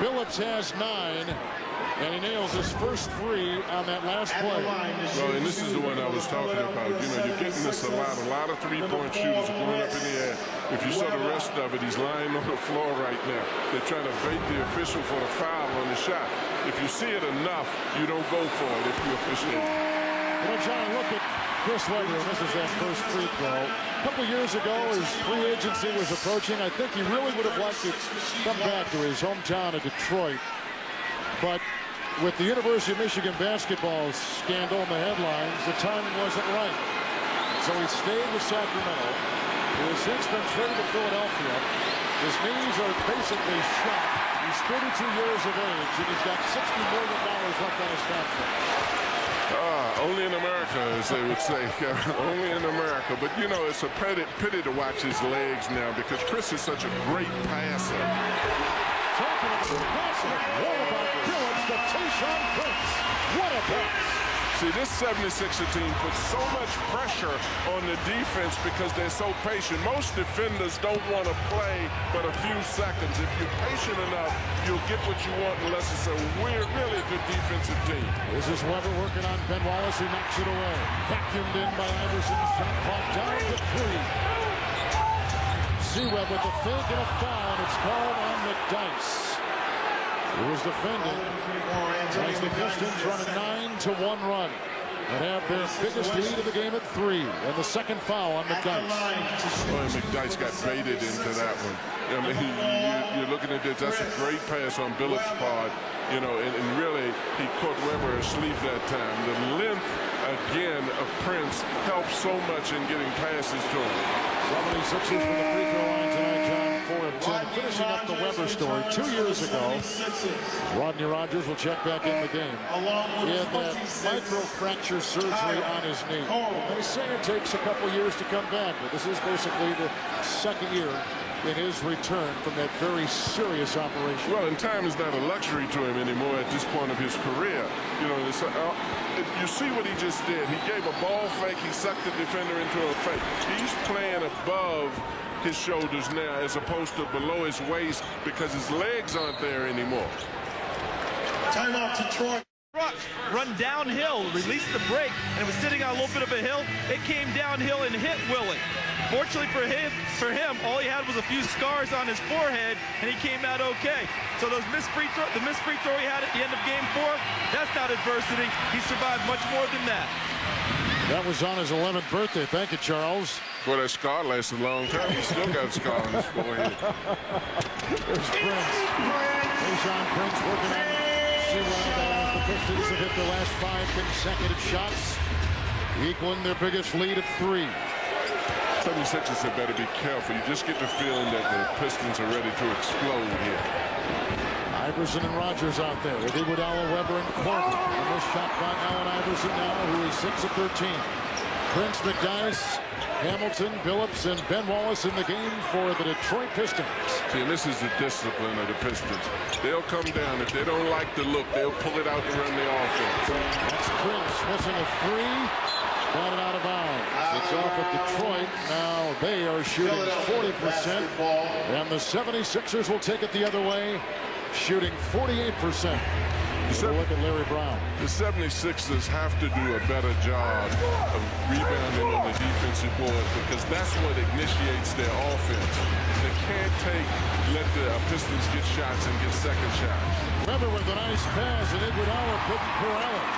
Billups has 9, and he nails his first 3 on that last play. Well, and this is the one I was talking about. You know, you're getting this a lot of three-point shooters are going up in the air. If you saw the rest of it, he's lying on the floor right now. They're trying to bait the official for the foul on the shot. If you see it enough, you don't go for it if you officiate. You know, John, look at Chris Webber, and this is that first free throw. A couple years ago, as free agency was approaching, I think he really would have liked to come back to his hometown of Detroit. But with the University of Michigan basketball scandal in the headlines, the timing wasn't right. So he stayed with Sacramento. He has since been traded to Philadelphia. His knees are basically shot. He's 32 years of age, and he's got $60 million left on his contract. Only in America, as they would say. Only in America. But, you know, it's a pity to watch his legs now because Chris is such a great passer. Talking about the passer, what about Billups to Tayshaun Prince? What a pass. See, this 76er team puts so much pressure on the defense because they're so patient. Most defenders don't want to play but a few seconds. If you're patient enough, you'll get what you want unless it's a really good defensive team. This is Webber working on Ben Wallace, who knocks it away. Vacuumed in by Iverson. Shot clock down to 3. C-Web with a fake and a foul, and it's called on McDyess. He was defending as the Pistons run a 9-1 run and have their biggest lead of the game at 3. And the second foul on McDyess. Boy, McDyess got baited into that one. I mean, you're looking at this. That's a great pass on Billups' part. You know, and really, he caught Webber asleep that time. The length, again, of Prince helps so much in getting passes to him. 76ers from the free throw line tonight, John. 4 of 10. Finishing up the Webber story, 2 years ago, Rodney Rogers will check back in the game. He had that microfracture surgery on his knee. And they say it takes a couple years to come back, but this is basically the second year in his return from that very serious operation. Well, and time is not a luxury to him anymore at this point of his career. You know, you see what he just did. He gave a ball fake. He sucked the defender into a fake. He's playing above his shoulders now as opposed to below his waist because his legs aren't there anymore. Timeout Detroit. Run downhill, released the brake, and it was sitting on a little bit of a hill. It came downhill and hit Willie. Fortunately for him, all he had was a few scars on his forehead, and he came out okay. So the missed free throw he had at the end of game 4, that's not adversity. He survived much more than that. That was on his 11th birthday. Thank you, Charles. Boy, that scar lasted a long time. He still got a scar on his forehead. There's Prince. Tayshaun Prince working on the Pistons have hit their last 5 consecutive shots, equaling their biggest lead of 3. 76ers had better be careful. You just get the feeling that the Pistons are ready to explode here. Iverson and Rogers out there with Iguodala, Webber, and Corbin. And this shot by Allen Iverson now, who is 6 of 13. Prince, McDyess, Hamilton, Billups, and Ben Wallace in the game for the Detroit Pistons. See, and this is the discipline of the Pistons. They'll come down. If they don't like the look, they'll pull it out and run the offense. That's Prince missing a 3. Batted out of bounds. It's off of Detroit. Now they are shooting 40%. And the 76ers will take it the other way, shooting 48%. Look at Larry Brown. The 76ers have to do a better job of rebounding on the defensive board because that's what initiates their offense. They can't let the Pistons get shots and get second shots. Webber with a nice pass, and Iguodala couldn't corral it.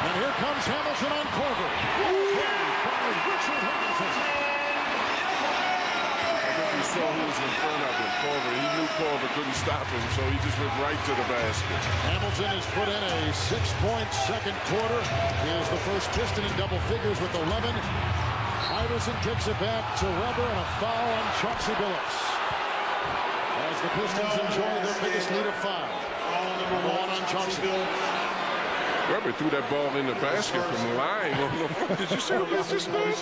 And here comes Hamilton on Corver. Richard Hamilton. He saw who was in front of him, Corver. He knew Corver couldn't stop him, so he just went right to the basket. Hamilton has put in a 6-point second quarter. He is the first Piston in double figures with 11. Iverson kicks it back to Webber, and a foul on Chauncey Billups. As the Pistons enjoy their biggest lead of 5. Number 1 on Chauncey. Webber threw that ball in the basket from lying on the floor. Did you see what this just made?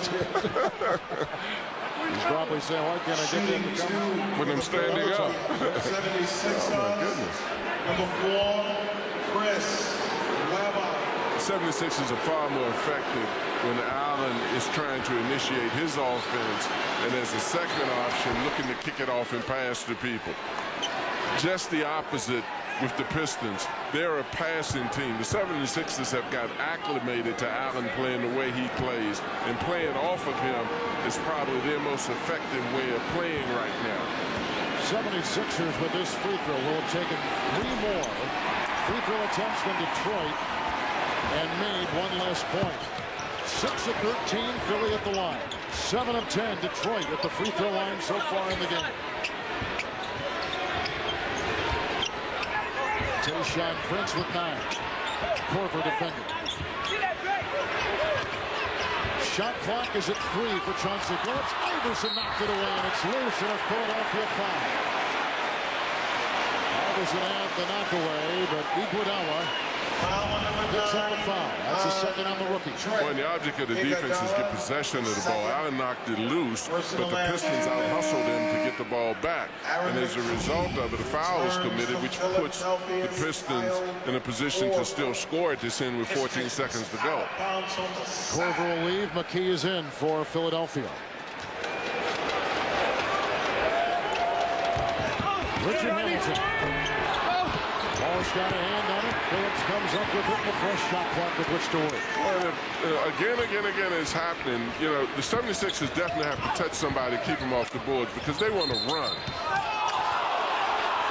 He's probably saying, why can't I get them to come? When I'm standing up. 76 Oh, my goodness. Number 4, Chris Webber. 76ers are far more effective when Allen is trying to initiate his offense, and as a second option, looking to kick it off and pass to people. Just the opposite with the Pistons. They're a passing team. The 76ers have got acclimated to Allen playing the way he plays, and playing off of him is probably their most effective way of playing right now. 76ers with this free throw will have taken 3 more free throw attempts than Detroit and made 1 less point. 6 of 13, Philly at the line. 7 of 10, Detroit at the free throw line so far in the game. Tayshaun Prince with 9. Korver defending. Shot clock is at 3 for Chauncey Billups. Iverson knocked it away, and it's loose in a Philadelphia foul. Iverson had the knockaway, but Iguodala picks up the foul. That's the second on the rookie. Well, the object of the defense is get possession of the ball. Allen knocked it loose, but the Pistons out-hustled him to get the ball back. And as a result of it, a foul is committed, which puts the Pistons in a position to still score at this end with 14 seconds to go. Korver will leave. McKee is in for Philadelphia. Richard Hamilton. Ball's got a hand on it. Phillips comes up with it in the fresh shot clock with which to work. Well, again, it's happening. You know, the 76ers definitely have to touch somebody to keep them off the boards because they want to run.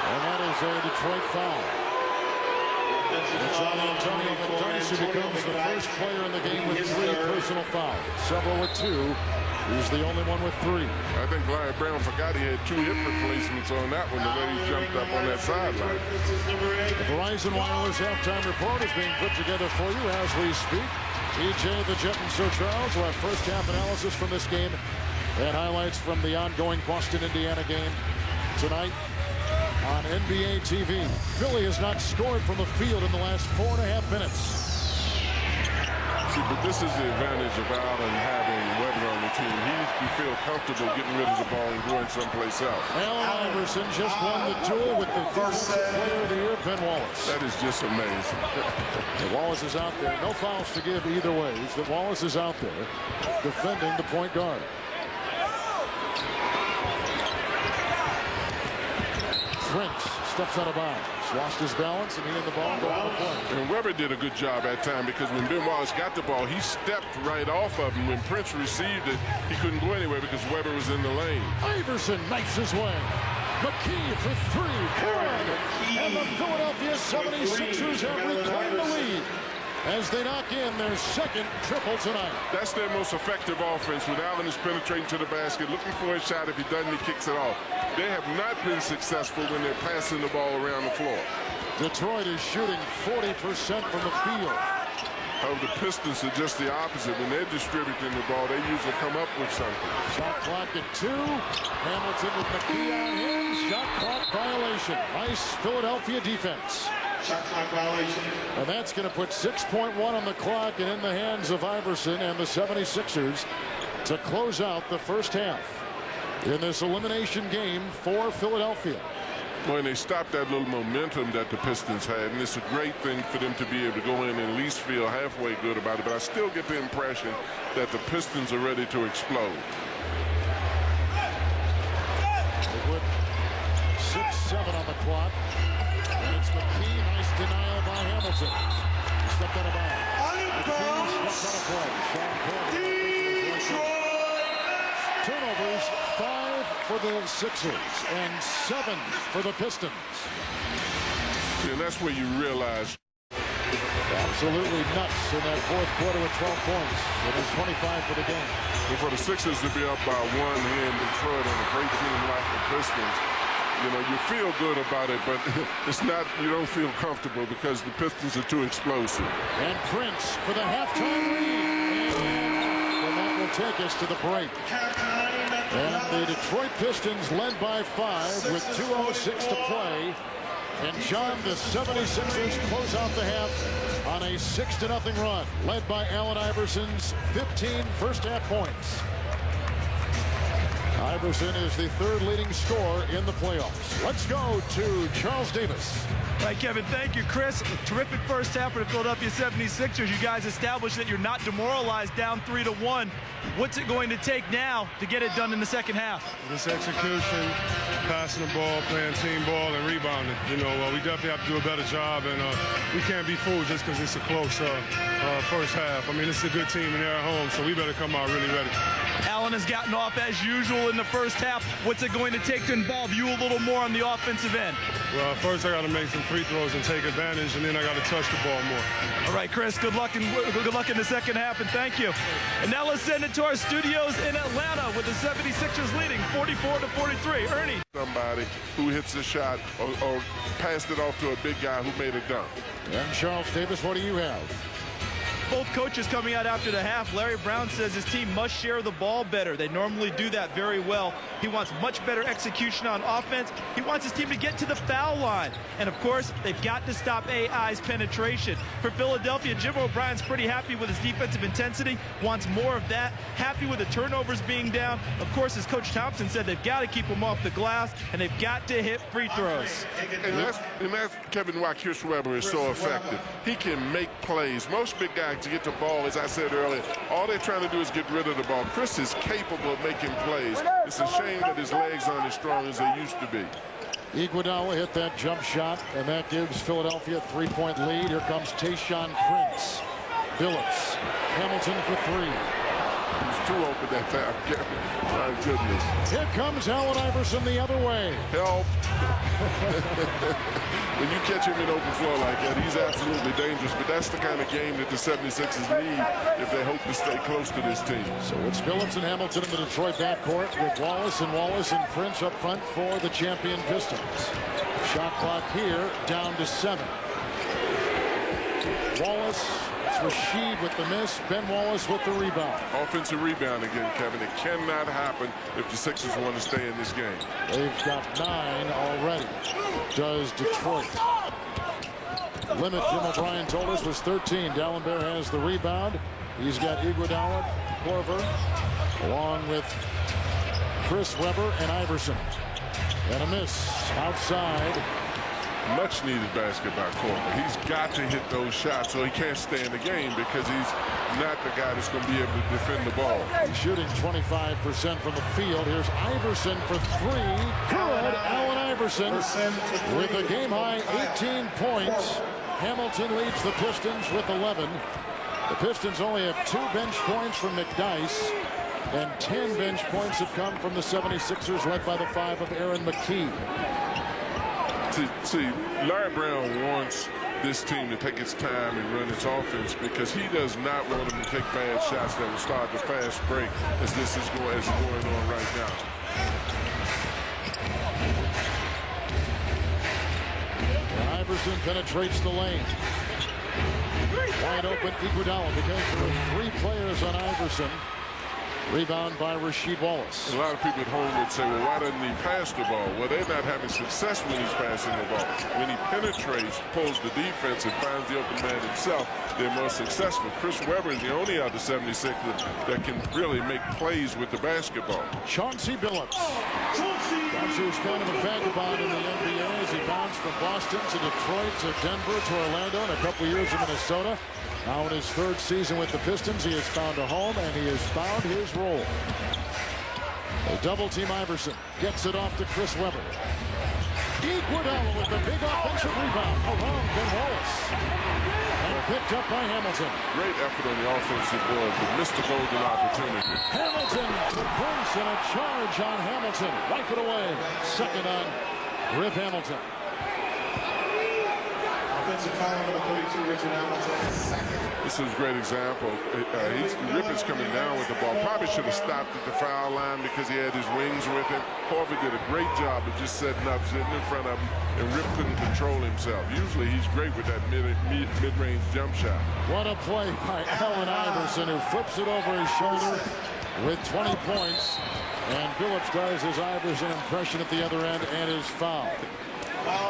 And that is a Detroit foul. It's on Antonio McDyess, who becomes the first player in the game with 3 personal fouls. Several with 2. He's the only one with 3. I think Larry Brown forgot he had 2 hip replacements on that one, the way he jumped up on that sideline. The Verizon Wireless halftime report is being put together for you as we speak. EJ, the Jet, and Sir Charles will have first half analysis from this game and highlights from the ongoing Boston-Indiana game tonight on NBA TV. Philly has not scored from the field in the last 4.5 minutes. See, but this is the advantage of Allen having Weber on the team. He feel comfortable getting rid of the ball and going someplace else. Allen Iverson just won the duel with the Defensive Player of the Year, Ben Wallace. That is just amazing. Wallace is out there. No fouls to give either way. That Wallace is out there defending the point guard. Prince steps out of bounds. Lost his balance, and he and the ball go out of play. And Weber did a good job that time because when Ben Wallace got the ball, he stepped right off of him. When Prince received it, he couldn't go anywhere because Weber was in the lane. Iverson knifes his way. McKee for 3. Good. And the Philadelphia 76ers have reclaimed the lead as they knock in their second triple tonight. That's their most effective offense. When Allen is penetrating to the basket, looking for a shot. If he doesn't, he kicks it off. They have not been successful when they're passing the ball around the floor. Detroit is shooting 40% from the field. The Pistons are just the opposite. When they're distributing the ball, they usually come up with something. Shot clock at 2. Hamilton with McKee on him. Shot clock violation. Nice Philadelphia defense. Shot clock violation. And that's going to put 6.1 on the clock and in the hands of Iverson and the 76ers to close out the first half in this elimination game for Philadelphia. When they stopped that little momentum that the Pistons had, and it's a great thing for them to be able to go in and at least feel halfway good about it, but I still get the impression that the Pistons are ready to explode. 6-7 on the clock. And it's McKee. Nice denial by Hamilton. He stepped out of bounds. McKee stepped out of play. Sean Korver. Turnovers, 5 for the Sixers and 7 for the Pistons. See, and that's where you realize. Absolutely nuts in that fourth quarter with 12 points. It is 25 for the game. And for the Sixers to be up by 1 here in Detroit on a great team like the Pistons, you know, you feel good about it, but it's not, you don't feel comfortable because the Pistons are too explosive. And Prince for the halftime lead. And that will take us to the break. And the Detroit Pistons led by 5 with 2:06 to play. And John, the 76ers close out the half on a 6-0 run, led by Allen Iverson's 15 first-half points. Iverson is the 3rd leading scorer in the playoffs. Let's go to Charles Davis. Right, Kevin, thank you. Chris, terrific first half for the Philadelphia 76ers. You guys established that you're not demoralized down 3-1. What's it going to take now to get it done in the second half? This execution, passing the ball, playing team ball, and rebounding. You know, we definitely have to do a better job, and we can't be fooled just because it's a close first half. I mean, this is a good team, and they're at home, so we better come out really ready. Allen has gotten off as usual in the first half. What's it going to take to involve you a little more on the offensive end? Well, first I got to make some free throws and take advantage, and then I got to touch the ball more. All right, Chris, good luck in the second half, and thank you. And now let's send it to our studios in Atlanta with the 76ers leading 44-43. Ernie. Somebody who hits a shot or passed it off to a big guy who made a dunk. And Charles Davis, what do you have? Both coaches coming out after the half. Larry Brown says his team must share the ball better. They normally do that very well. He wants much better execution on offense. He wants his team to get to the foul line. And, of course, they've got to stop AI's penetration. For Philadelphia, Jim O'Brien's pretty happy with his defensive intensity, wants more of that, happy with the turnovers being down. Of course, as Coach Thompson said, they've got to keep them off the glass, and they've got to hit free throws. And that's Kevin, why Chris Webber is so effective. He can make plays. Most big guys to get the ball, as I said earlier, all they're trying to do is get rid of the ball. Chris is capable of making plays. It's a shame that his legs aren't as strong as they used to be. Iguodala hit that jump shot, and that gives Philadelphia a 3-point lead. Here comes Tayshaun Prince. Phillips. Hamilton for three. He's too open that time, Kevin. My goodness. Here comes Allen Iverson the other way. Help. When you catch him in open floor like that, he's absolutely dangerous. But that's the kind of game that the 76ers need if they hope to stay close to this team. So it's Phillips and Hamilton in the Detroit backcourt with Wallace and Prince up front for the champion Pistons. Shot clock here down to 7. Wallace, Rasheed with the miss, Ben Wallace with the rebound. Offensive rebound again, Kevin. It cannot happen if the Sixers want to stay in this game. They've got 9 already. Does Detroit. Limit, Jim O'Brien told us, was 13. Dallenberg has the rebound. He's got Iguodala, Korver, along with Chris Webber and Iverson. And a miss outside. Much needed basket by Korver. He's got to hit those shots so he can't stay in the game because he's not the guy that's going to be able to defend the ball. He's shooting 25% from the field. Here's Iverson for 3. Good. Allen Iverson with a game-high 18 points. Hamilton leads the Pistons with 11. The Pistons only have 2 bench points from McDyess, and 10 bench points have come from the 76ers, led by the 5 of Aaron McKee. See, Larry Brown wants this team to take its time and run its offense because he does not want them to take bad shots that will start the fast break as this is going on right now. Iverson penetrates the lane. Wide open Iguodala because there were 3 players on Iverson. Rebound by Rasheed Wallace. A lot of people at home would say, well, why doesn't he pass the ball? Well, they're not having success when he's passing the ball. When he penetrates, pulls the defense, and finds the open man himself, they're more successful. Chris Webber is the only other 76 that can really make plays with the basketball. Chauncey Billups. Chauncey was kind of a vagabond in the NBA as he bounced from Boston to Detroit to Denver to Orlando and a couple years in Minnesota. Now in his 3rd season with the Pistons, he has found a home and he has found his role. They double team Iverson. Gets it off to Chris Webber. Iguodala with the big offensive rebound around Ben Wallace. And picked up by Hamilton. Great effort on the offensive board, but missed the golden opportunity. Hamilton to Prince and a charge on Hamilton. Wipe it away. Second on Rip Hamilton. Offensive foul number 32, Richard Hamilton. This is a great example. Rip is coming down with the ball. Probably should have stopped at the foul line because he had his wings with him. Korver did a great job of just setting up, sitting in front of him, and Rip couldn't control himself. Usually he's great with that mid-range jump shot. What a play by Allen Iverson, who flips it over his shoulder with 20 points. And Billups does his Iverson impression at the other end and is fouled.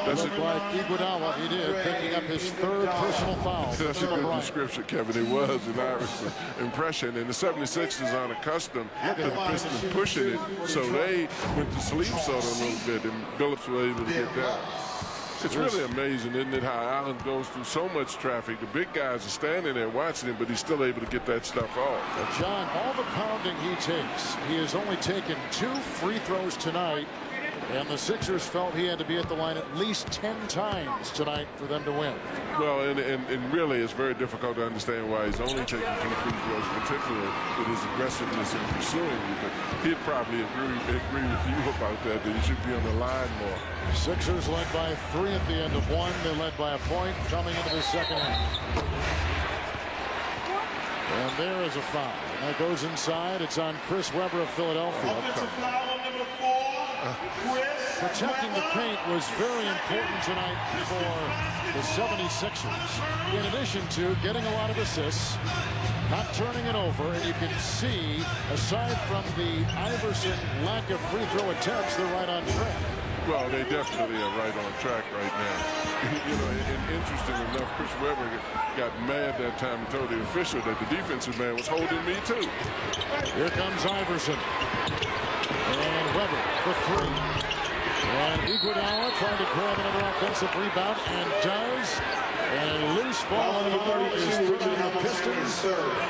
Does look like Iguodala, he did, picking up his 3rd personal foul. That's a good description, Kevin. It was an Iverson impression, and the 76ers aren't accustomed to the Pistons pushing it, so they went to sleep sort of a little bit, and Billups was able to get down. It's really amazing, isn't it, how Allen goes through so much traffic. The big guys are standing there watching him, but he's still able to get that stuff off. But John, all the pounding he takes, he has only taken 2 free throws tonight, and the Sixers felt he had to be at the line at least 10 times tonight for them to win. Well, and really, it's very difficult to understand why he's only taking 2 free throws, particularly with his aggressiveness in pursuing you. But he'd probably agree with you about that he should be on the line more. Sixers led by 3 at the end of 1. They led by a point coming into the second half. And there is a foul. That goes inside. It's on Chris Webber of Philadelphia. Protecting the paint was very important tonight for the 76ers. In addition to getting a lot of assists, not turning it over, and you can see, aside from the Iverson lack of free throw attempts, they're right on track. Well, they definitely are right on track right now. You know, and interesting enough, Chris Webber got mad that time and told the official that the defensive man was holding me too. Here comes Iverson. And Webber for 3. And Iguodala trying to grab another offensive rebound, and does. And a loose ball is thrown to the Pistons.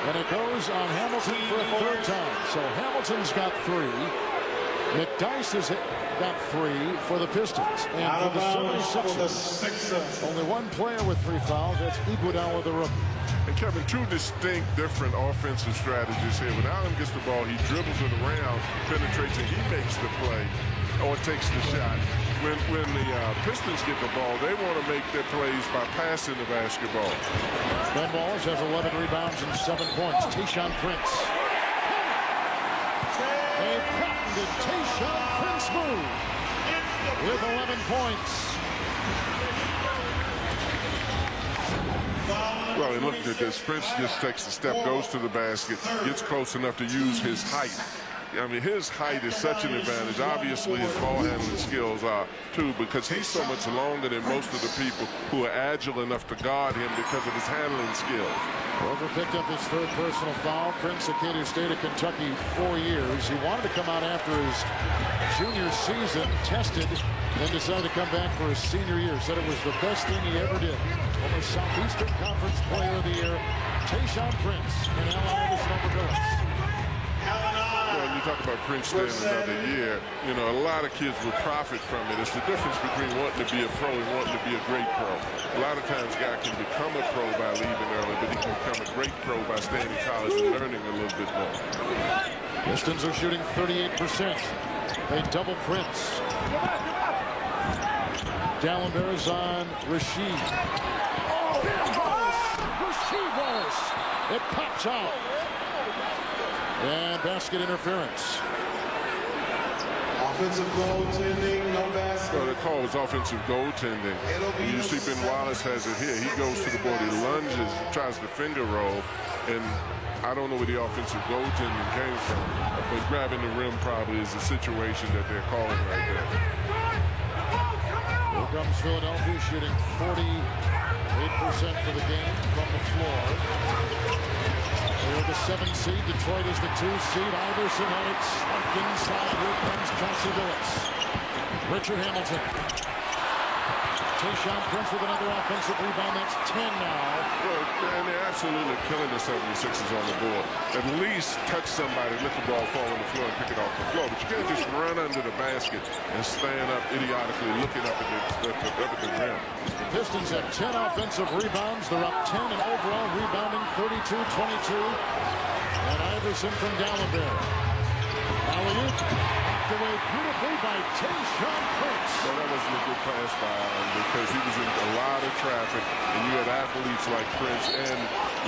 And it goes on Hamilton for a 3rd time. So Hamilton's got 3. McDyess has got 3 for the Pistons. And for the 76ers, only 1 player with 3 fouls. That's Iguodala, the rookie. And Kevin, 2 distinct different offensive strategies here. When Allen gets the ball, he dribbles it around, penetrates, and he makes the play or takes the shot. When the Pistons get the ball, they want to make their plays by passing the basketball. Ben Wallace has 11 rebounds and 7 points. Tayshaun Prince. A patented Tayshaun Prince move with 11 points. Well, and looking at this, Prince just takes the step, goes to the basket, gets close enough to use his height. I mean, his height is such an advantage. Obviously, his ball handling skills are, too, because he's so much longer than most of the people who are agile enough to guard him because of his handling skills. Rover picked up his 3rd personal foul. Prince at Kansas State of Kentucky 4 years. He wanted to come out after his junior season, tested, then decided to come back for his senior year. Said it was the best thing he ever did. Former Southeastern Conference Player of the Year, Tayshaun Prince, and Allen Iverson over Billups. Well, you talk about Prince staying another year, you know, a lot of kids will profit from it. It's the difference between wanting to be a pro and wanting to be a great pro. A lot of times a guy can become a pro by leaving early, but he can become a great pro by staying in college and learning a little bit more. Pistons are shooting 38%. They double Prince. Dallenberg's on Rasheed. Oh, Rasheed Wallace. It pops out. And basket interference. Offensive goaltending, no basket. Well, the call was offensive goaltending. You see Ben Wallace has it here. He goes to the board, he lunges, tries to finger roll, and I don't know where the offensive goaltending came from, but grabbing the rim probably is the situation that they're calling right there. Here comes Philadelphia shooting 48% for the game from the floor. They're the 7th seed. Detroit is the 2 seed. Iverson had it slumped inside. Here comes Chauncey Billups. Richard Hamilton. Tayshaun Prince with another offensive rebound. That's 10 now. Well, and they're absolutely killing the 76ers on the board. At least touch somebody, let the ball fall on the floor and pick it off the floor. But you can't just run under the basket and stand up idiotically looking up at the rim. The Pistons have 10 offensive rebounds. They're up 10 in overall rebounding, 32-22. And Iverson from Dallenberg. Alley-oop knocked away beautifully by Tayshaun Prince. Well, that wasn't a good pass by Allen because he was in a lot of traffic, and you had athletes like Prince and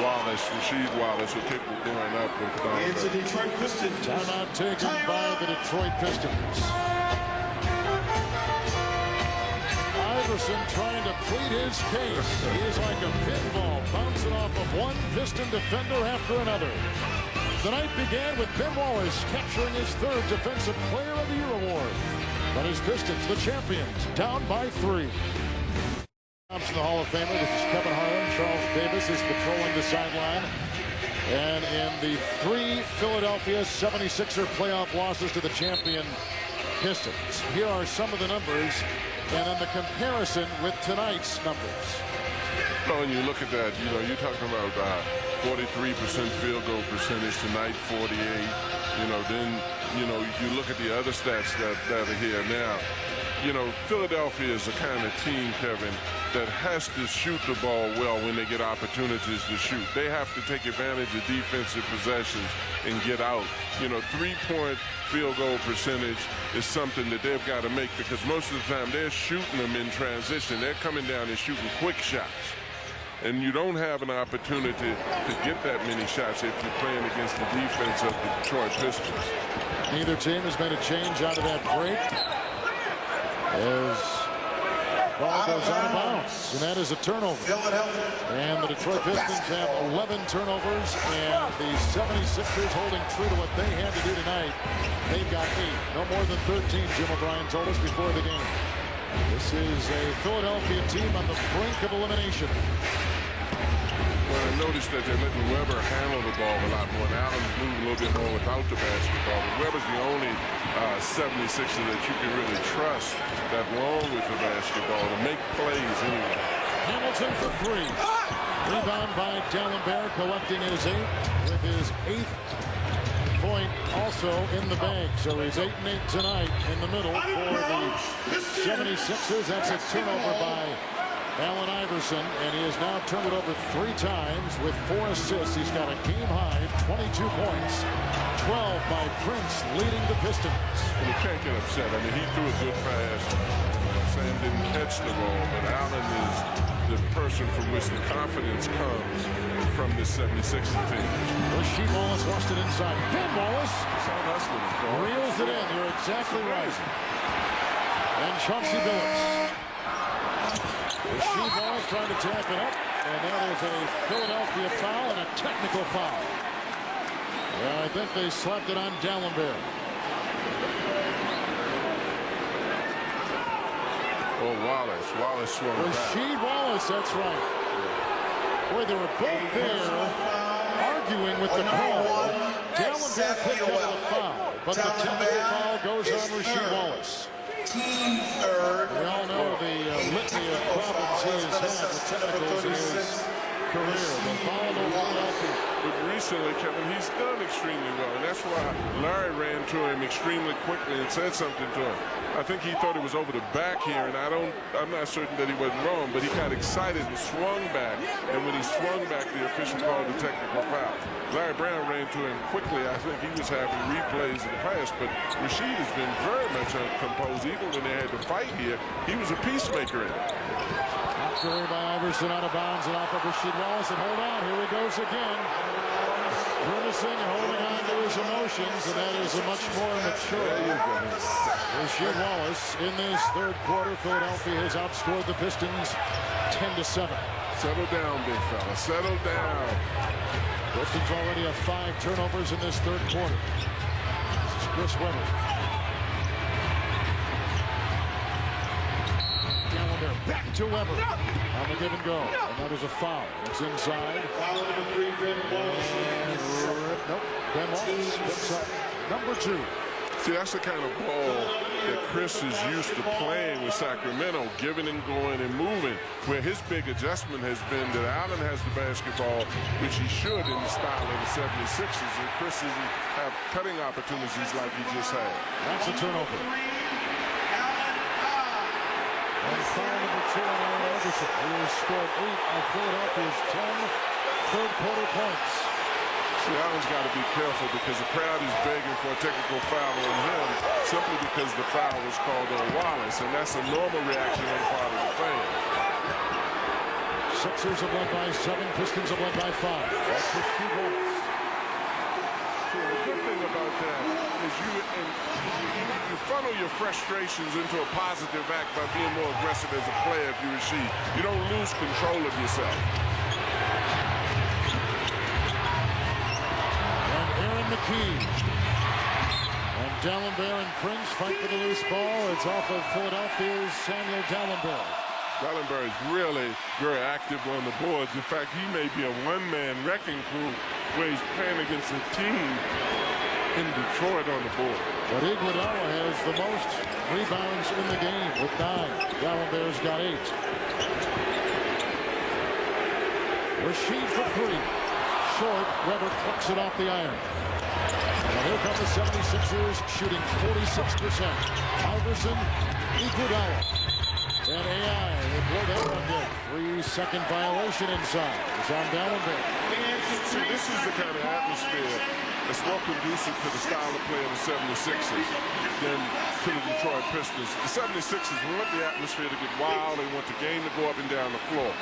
Wallace, Rasheed Wallace, who are capable of going up with It's the Detroit Pistons. Timeout taken by the Detroit Pistons. Iverson trying to plead his case. He is like a pinball, bouncing off of one Piston defender after another. The night began with Ben Wallace capturing his 3rd Defensive Player of the Year award. But his Pistons, the champions, down by 3. Thompson, the Hall of Famer. This is Kevin Harlan. Charles Davis is patrolling the sideline. And in the 3 Philadelphia 76er playoff losses to the champion Pistons, here are some of the numbers And then the comparison with tonight's numbers. Oh, and you look at that, you know, you're talking about 43% field goal percentage tonight, 48. You know, then, you know, you look at the other stats that are here now. You know, Philadelphia is the kind of team, Kevin, that has to shoot the ball well when they get opportunities to shoot. They have to take advantage of defensive possessions and get out. You know, three-point field goal percentage is something that they've got to make, because most of the time they're shooting them in transition. They're coming down and shooting quick shots. And you don't have an opportunity to get that many shots if you're playing against the defense of the Detroit Pistons. Neither team has made a change out of that break. As ball goes out of bounds, and that is a turnover. And the Detroit Pistons have 11 turnovers, and the 76ers holding true to what they had to do tonight. They've got 8, no more than 13, Jim O'Brien told us before the game. This is a Philadelphia team on the brink of elimination. Well, I noticed that they're letting Weber handle the ball a lot more. Now Allen's moving a little bit more without the basketball. But Weber's the only 76er that you can really trust that long with the basketball to make plays anyway. Hamilton for 3. Rebound by Dalembert, collecting his 8th with his 8th point also in the bag. So he's 8 and 8 tonight in the middle for the 76ers. That's a turnover by Allen Iverson, and he has now turned it over 3 times with 4 assists. He's got a game-high 22 points, 12 by Prince, leading the Pistons. And you can't get upset. I mean, he threw a good pass. Sam didn't catch the ball, but Allen is the person from which the confidence comes from this 76ers team. Rasheed Wallace lost it inside. Ben Wallace reels it in. You're exactly right. And Chauncey Billups. Rasheed Wallace trying to tap it up, and now there's a Philadelphia foul and a technical foul. I think they slapped it on Dalembert. Oh, Wallace swung back. Rasheed Wallace, that's right. Boy, they were both there arguing with the call. Dalembert picked up the foul, but the technical foul goes on Rasheed Wallace. We all know the litany of problems he has had with technicals in his career. The foul to Philadelphia. But recently, Kevin, he's done extremely well, and that's why Larry ran to him extremely quickly and said something to him. I think he thought it was over the back here, and I'm not certain that he wasn't wrong, but he got excited and swung back, and when he swung back, the official called the technical foul. Larry Brown ran to him quickly. I think he was having replays of the past, but Rasheed has been very much uncomposed. Even when they had to fight here, he was a peacemaker in it. Knocked by Iverson out of bounds and off of Rasheed Wallace, and hold on, here he goes again. Grimacing and holding on to his emotions, and that is a much more mature Rasheed Wallace. In this third quarter, Philadelphia has outscored the Pistons 10-7. Settle down, big fella. Settle down. Pistons already have 5 turnovers in this third quarter. This is Chris Webber. Dalembert back to Webber on the give and go. And that is a foul. It's inside. Foul number 3, Ben Wallace. Nope. Ben Wallace picks up number 2. See, that's the kind of ball that Chris is used to playing with Sacramento, giving and going and moving, where his big adjustment has been that Allen has the basketball, which he should in the style of the 76ers, and Chris doesn't have cutting opportunities like he just had. That's a turnover. And foul number 2 on Allen Iverson, who has scored 8 of Philadelphia's 10 third-quarter points. See, Allen's got to be careful because the crowd is begging for a technical foul on him simply because the foul was called on Wallace, and that's a normal reaction on the part of the fan. Sixers have led by 7, Pistons have led by 5. That's the 2 goals. So the good thing about that is you funnel your frustrations into a positive act by being more aggressive as a player if you're Rasheed. You don't lose control of yourself. McKee. And Dalembert and Prince fight for the loose ball. It's off of Philadelphia's Samuel Dalembert. Dalembert is really very active on the boards. In fact, he may be a one-man wrecking crew where he's playing against a team in Detroit on the board. But Iguodala has the most rebounds in the game with 9. Gallinber's got 8. Rashid for 3. Short. Weber plucks it off the iron. And here come the 76ers shooting 46%. Iverson, Iguodala. And AI will blow that one good. 3-second violation inside. It's on Gallinber. See, this is the kind of atmosphere that's more conducive to the style of play of the 76ers than to the Detroit Pistons. The 76ers want the atmosphere to get wild. They want the game to go up and down the floor.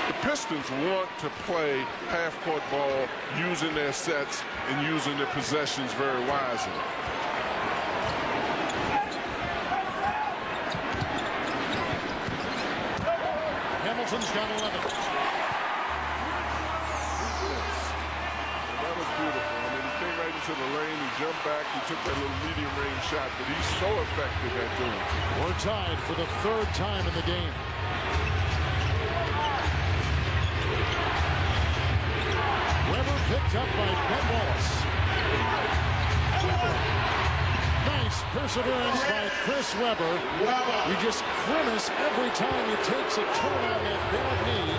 The Pistons want to play half-court ball using their sets and using their possessions very wisely. Hamilton's got 11. That was beautiful. I mean, he came right into the lane, he jumped back, he took that little medium range shot, but he's so effective at doing it. We're tied for the 3rd time in the game. Weber picked up by Ben Wallace. Nice perseverance by Chris Weber. You just grimace every time he takes a turn on that bad knee.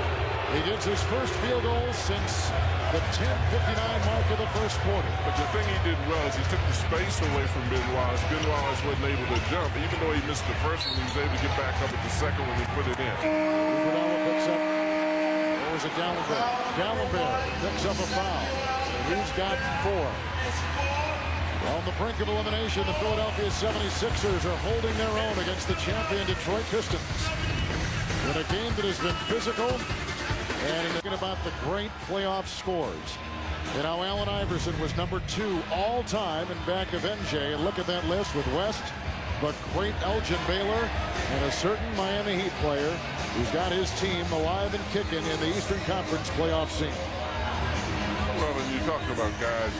He gets his first field goal since the 10:59 mark of the first quarter. But the thing he did well is he took the space away from Ben Wallace. Ben Wallace wasn't able to jump. Even though he missed the first one, he was able to get back up at the second when he put it in. Iguodala picks up. Or was it Gallinber? Gallinber picks up a foul. He's got 4. On the brink of elimination, the Philadelphia 76ers are holding their own against the champion Detroit Pistons. In a game that has been physical, and thinking about the great playoff scores. And how Allen Iverson was number 2 all-time in back of MJ. And look at that list with West, but great Elgin Baylor, and a certain Miami Heat player who's got his team alive and kicking in the Eastern Conference playoff scene. Well, when you talk about guys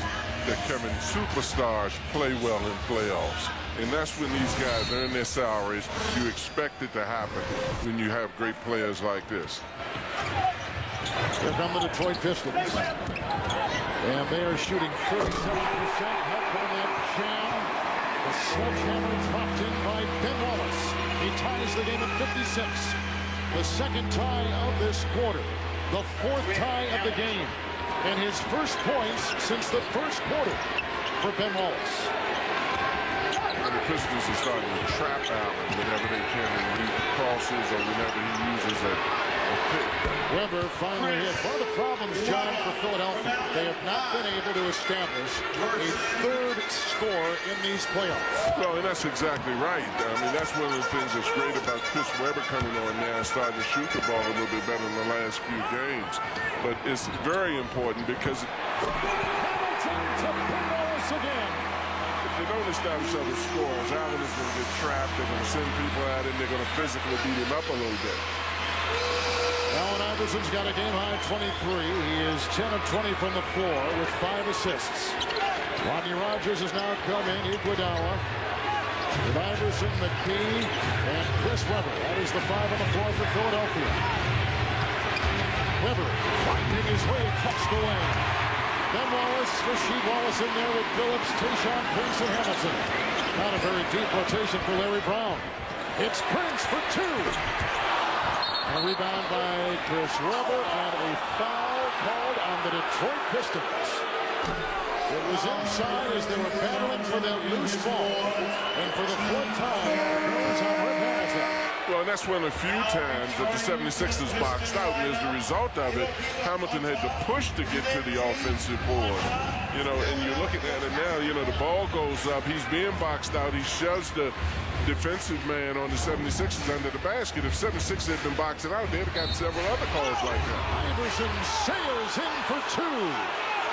that come in, superstars play well in playoffs. And that's when these guys earn their salaries. You expect it to happen when you have great players like this. Here come the Detroit Pistons. And they are shooting 37%. Help on that jam. The sledgehammer dropped in by Ben Wallace. He ties the game at 56. The second tie of this quarter. The 4th tie of the game. And his first points since the first quarter for Ben Wallace. And the Pistons are starting to trap Allen whenever they can and lead crosses or whenever he uses a pick. Weber finally hit. One of the problems, John, for Philadelphia, they have not been able to establish a 3rd score in these playoffs. Well, and that's exactly right. I mean, that's one of the things that's great about Chris Weber coming on now and starting to shoot the ball a little bit better in the last few games. But it's very important because Hamilton to Ben Wallace again. if they don't establish other scores, Allen is going to get trapped. They're going to send people at him. They're going to physically beat him up a little bit. Allen Iverson's got a game-high 23. He is 10 of 20 from the floor with 5 assists. Rodney Rogers has now come in. Iguodala with Iverson, McKee, and Chris Weber. That is the 5 on the floor for Philadelphia. Weber finding his way across the lane. Ben Wallace, Rasheed Wallace in there with Phillips, Tayshaun Prince, and Hamilton. Not a very deep rotation for Larry Brown. It's Prince for 2. A rebound by Chris Weber and a foul called on the Detroit Pistons. It was inside as they were battling for that loose ball. And for the 4th time, it goes on Rip Hamilton. Well, and that's one of the few times that the 76ers boxed out, and as a result of it, Hamilton had to push to get to the offensive board. You know, and you're looking at it now, you know, the ball goes up, he's being boxed out, he shoves the defensive man on the 76ers under the basket. If 76ers had been boxing out, they'd have got several other calls like that. Iverson sails in for 2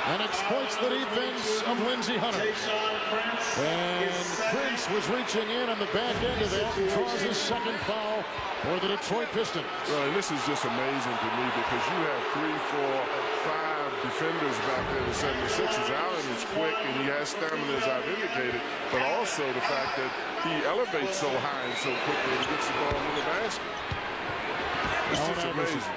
and exploits the defense of Lindsey Hunter. And Prince was reaching in on the back end of it and draws his 2nd foul for the Detroit Pistons. Well, and this is just amazing to me because you have 3, 4, 5 defenders back there, the 76ers. Allen is quick and he has stamina, as I've indicated, but also the fact that he elevates so high and so quickly and gets the ball in the basket. It's just amazing.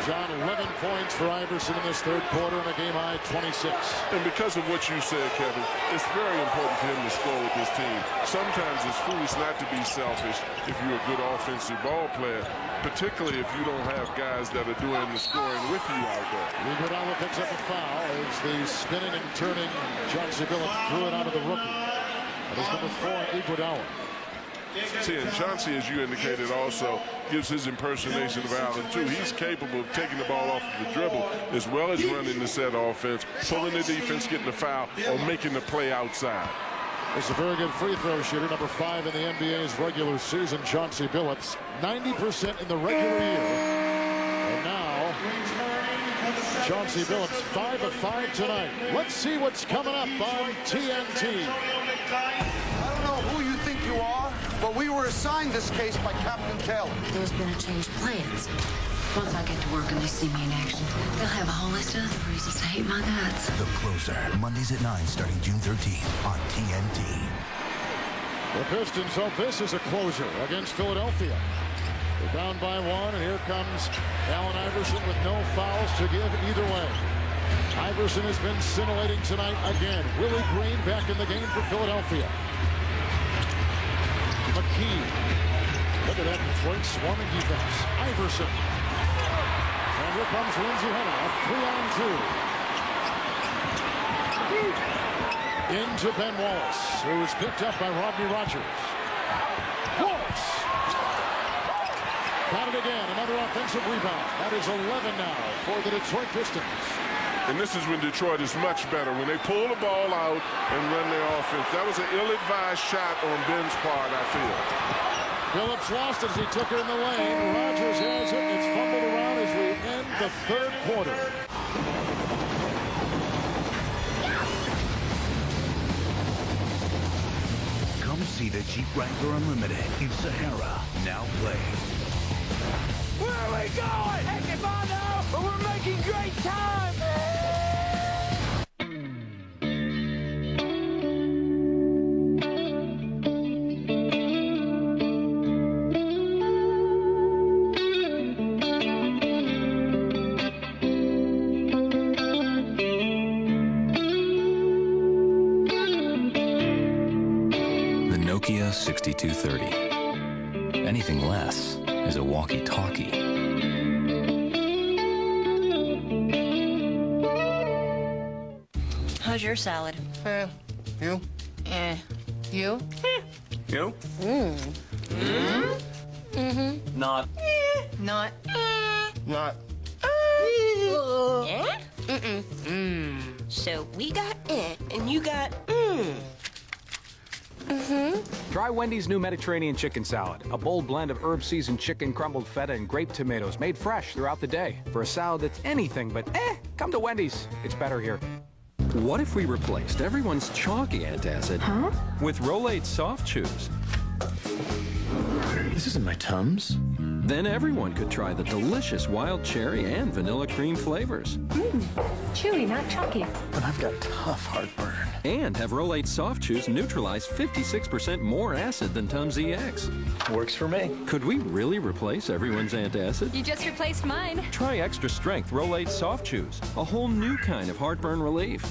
John, 11 points for Iverson in this third quarter and a game-high 26. And because of what you said, Kevin, it's very important for him to score with this team. Sometimes it's foolish not to be selfish if you're a good offensive ball player, particularly if you don't have guys that are doing the scoring with you out there. Iguodala picks up a foul as the spinning and turning Chauncey Billups threw it out of the rookie. That is number 4, Iguodala. See, and Chauncey, as you indicated, also gives his impersonation of Allen, too. He's capable of taking the ball off of the dribble as well as running the set offense, pulling the defense, getting the foul, or making the play outside. It's a very good free throw shooter, number 5 in the NBA's regular season, Chauncey Billups. 90% in the regular year. And now, Chauncey Billups, 5 of 5 tonight. Let's see what's coming up on TNT. I don't know who you think you are, but we were assigned this case by Captain Taylor. There's been a change of plans. Once I get to work and they see me in action, they'll have a whole list of other reasons to hate my guts. The Closer, Mondays at 9 starting June 13th on TNT. The Pistons hope this is a closer against Philadelphia. They're down by 1, and here comes Allen Iverson with no fouls to give either way. Iverson has been scintillating tonight again. Willie Green back in the game for Philadelphia. McKee. Look at that Detroit swarming defense. Iverson. And here comes Lindsey Hunter. A 3-on-2. Into Ben Wallace, who is picked up by Rodney Rogers. Wallace. Got it again. Another offensive rebound. That is 11 now for the Detroit Pistons. And this is when Detroit is much better, when they pull the ball out and run their offense. That was an ill-advised shot on Ben's part, I feel. Billups lost as he took her in the lane. Rogers has it. It's fumbled around as we end the third quarter. Come see the Jeep Wrangler Unlimited in Sahara, now playing. Where are we going? Heck if I know, but we're making great time! The Nokia 6230. Anything less is a walkie-talkie. How's your salad? You? You? You? Not. Not. So we got and you got Try Wendy's new Mediterranean chicken salad, a bold blend of herb-seasoned chicken, crumbled feta, and grape tomatoes made fresh throughout the day. For a salad that's anything but come to Wendy's. It's better here. What if we replaced everyone's chalky antacid with Rolaids Soft Chews? This isn't my Tums. Then everyone could try the delicious wild cherry and vanilla cream flavors. Chewy, not chalky. But I've got tough heartburn. And have Rolaids Soft Chews neutralize 56% more acid than Tums EX. Works for me. Could we really replace everyone's antacid? You just replaced mine. Try extra strength Rolaids Soft Chews, a whole new kind of heartburn relief.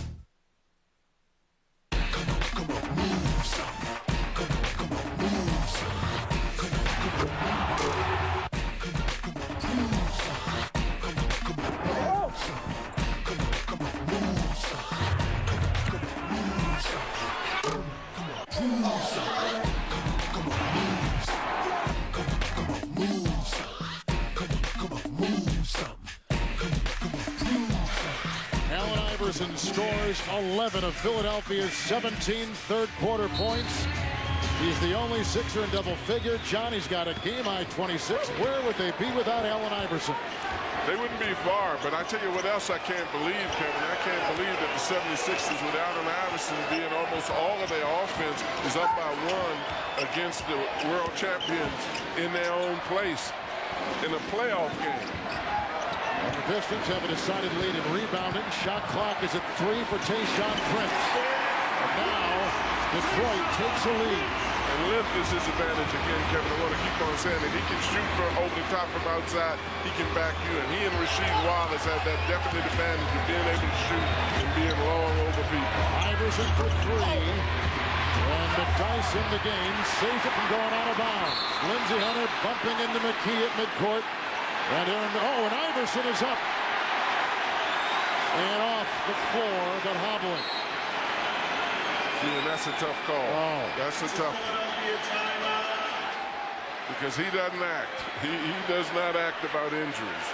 Allen Iverson scores 11 of Philadelphia's 17 third-quarter points. He's the only Sixer in double figure. Johnny's got a game-high 26. Where would they be without Allen Iverson? They wouldn't be far, but I tell you what else I can't believe, Kevin. I can't believe that the 76ers, with Allen Iverson being almost all of their offense, is up by 1 against the world champions in their own place in a playoff game. And the Pistons have a decided lead in rebounding. Shot clock is at 3 for Tayshaun Prince. And now Detroit takes a lead. And length is his advantage again, Kevin. I want to keep on saying that he can shoot over the top from outside. He can back you. And he and Rasheed Wallace have that definite advantage of being able to shoot and being long over people. Iverson for three. And McDyess in the game. Saves it from going out of bounds. Lindsey Hunter bumping into McKee at midcourt. And and Iverson is up. And off the floor, but hobbling. See, and that's a tough call. Oh. That's a tough one. Because he doesn't act. He does not act about injuries.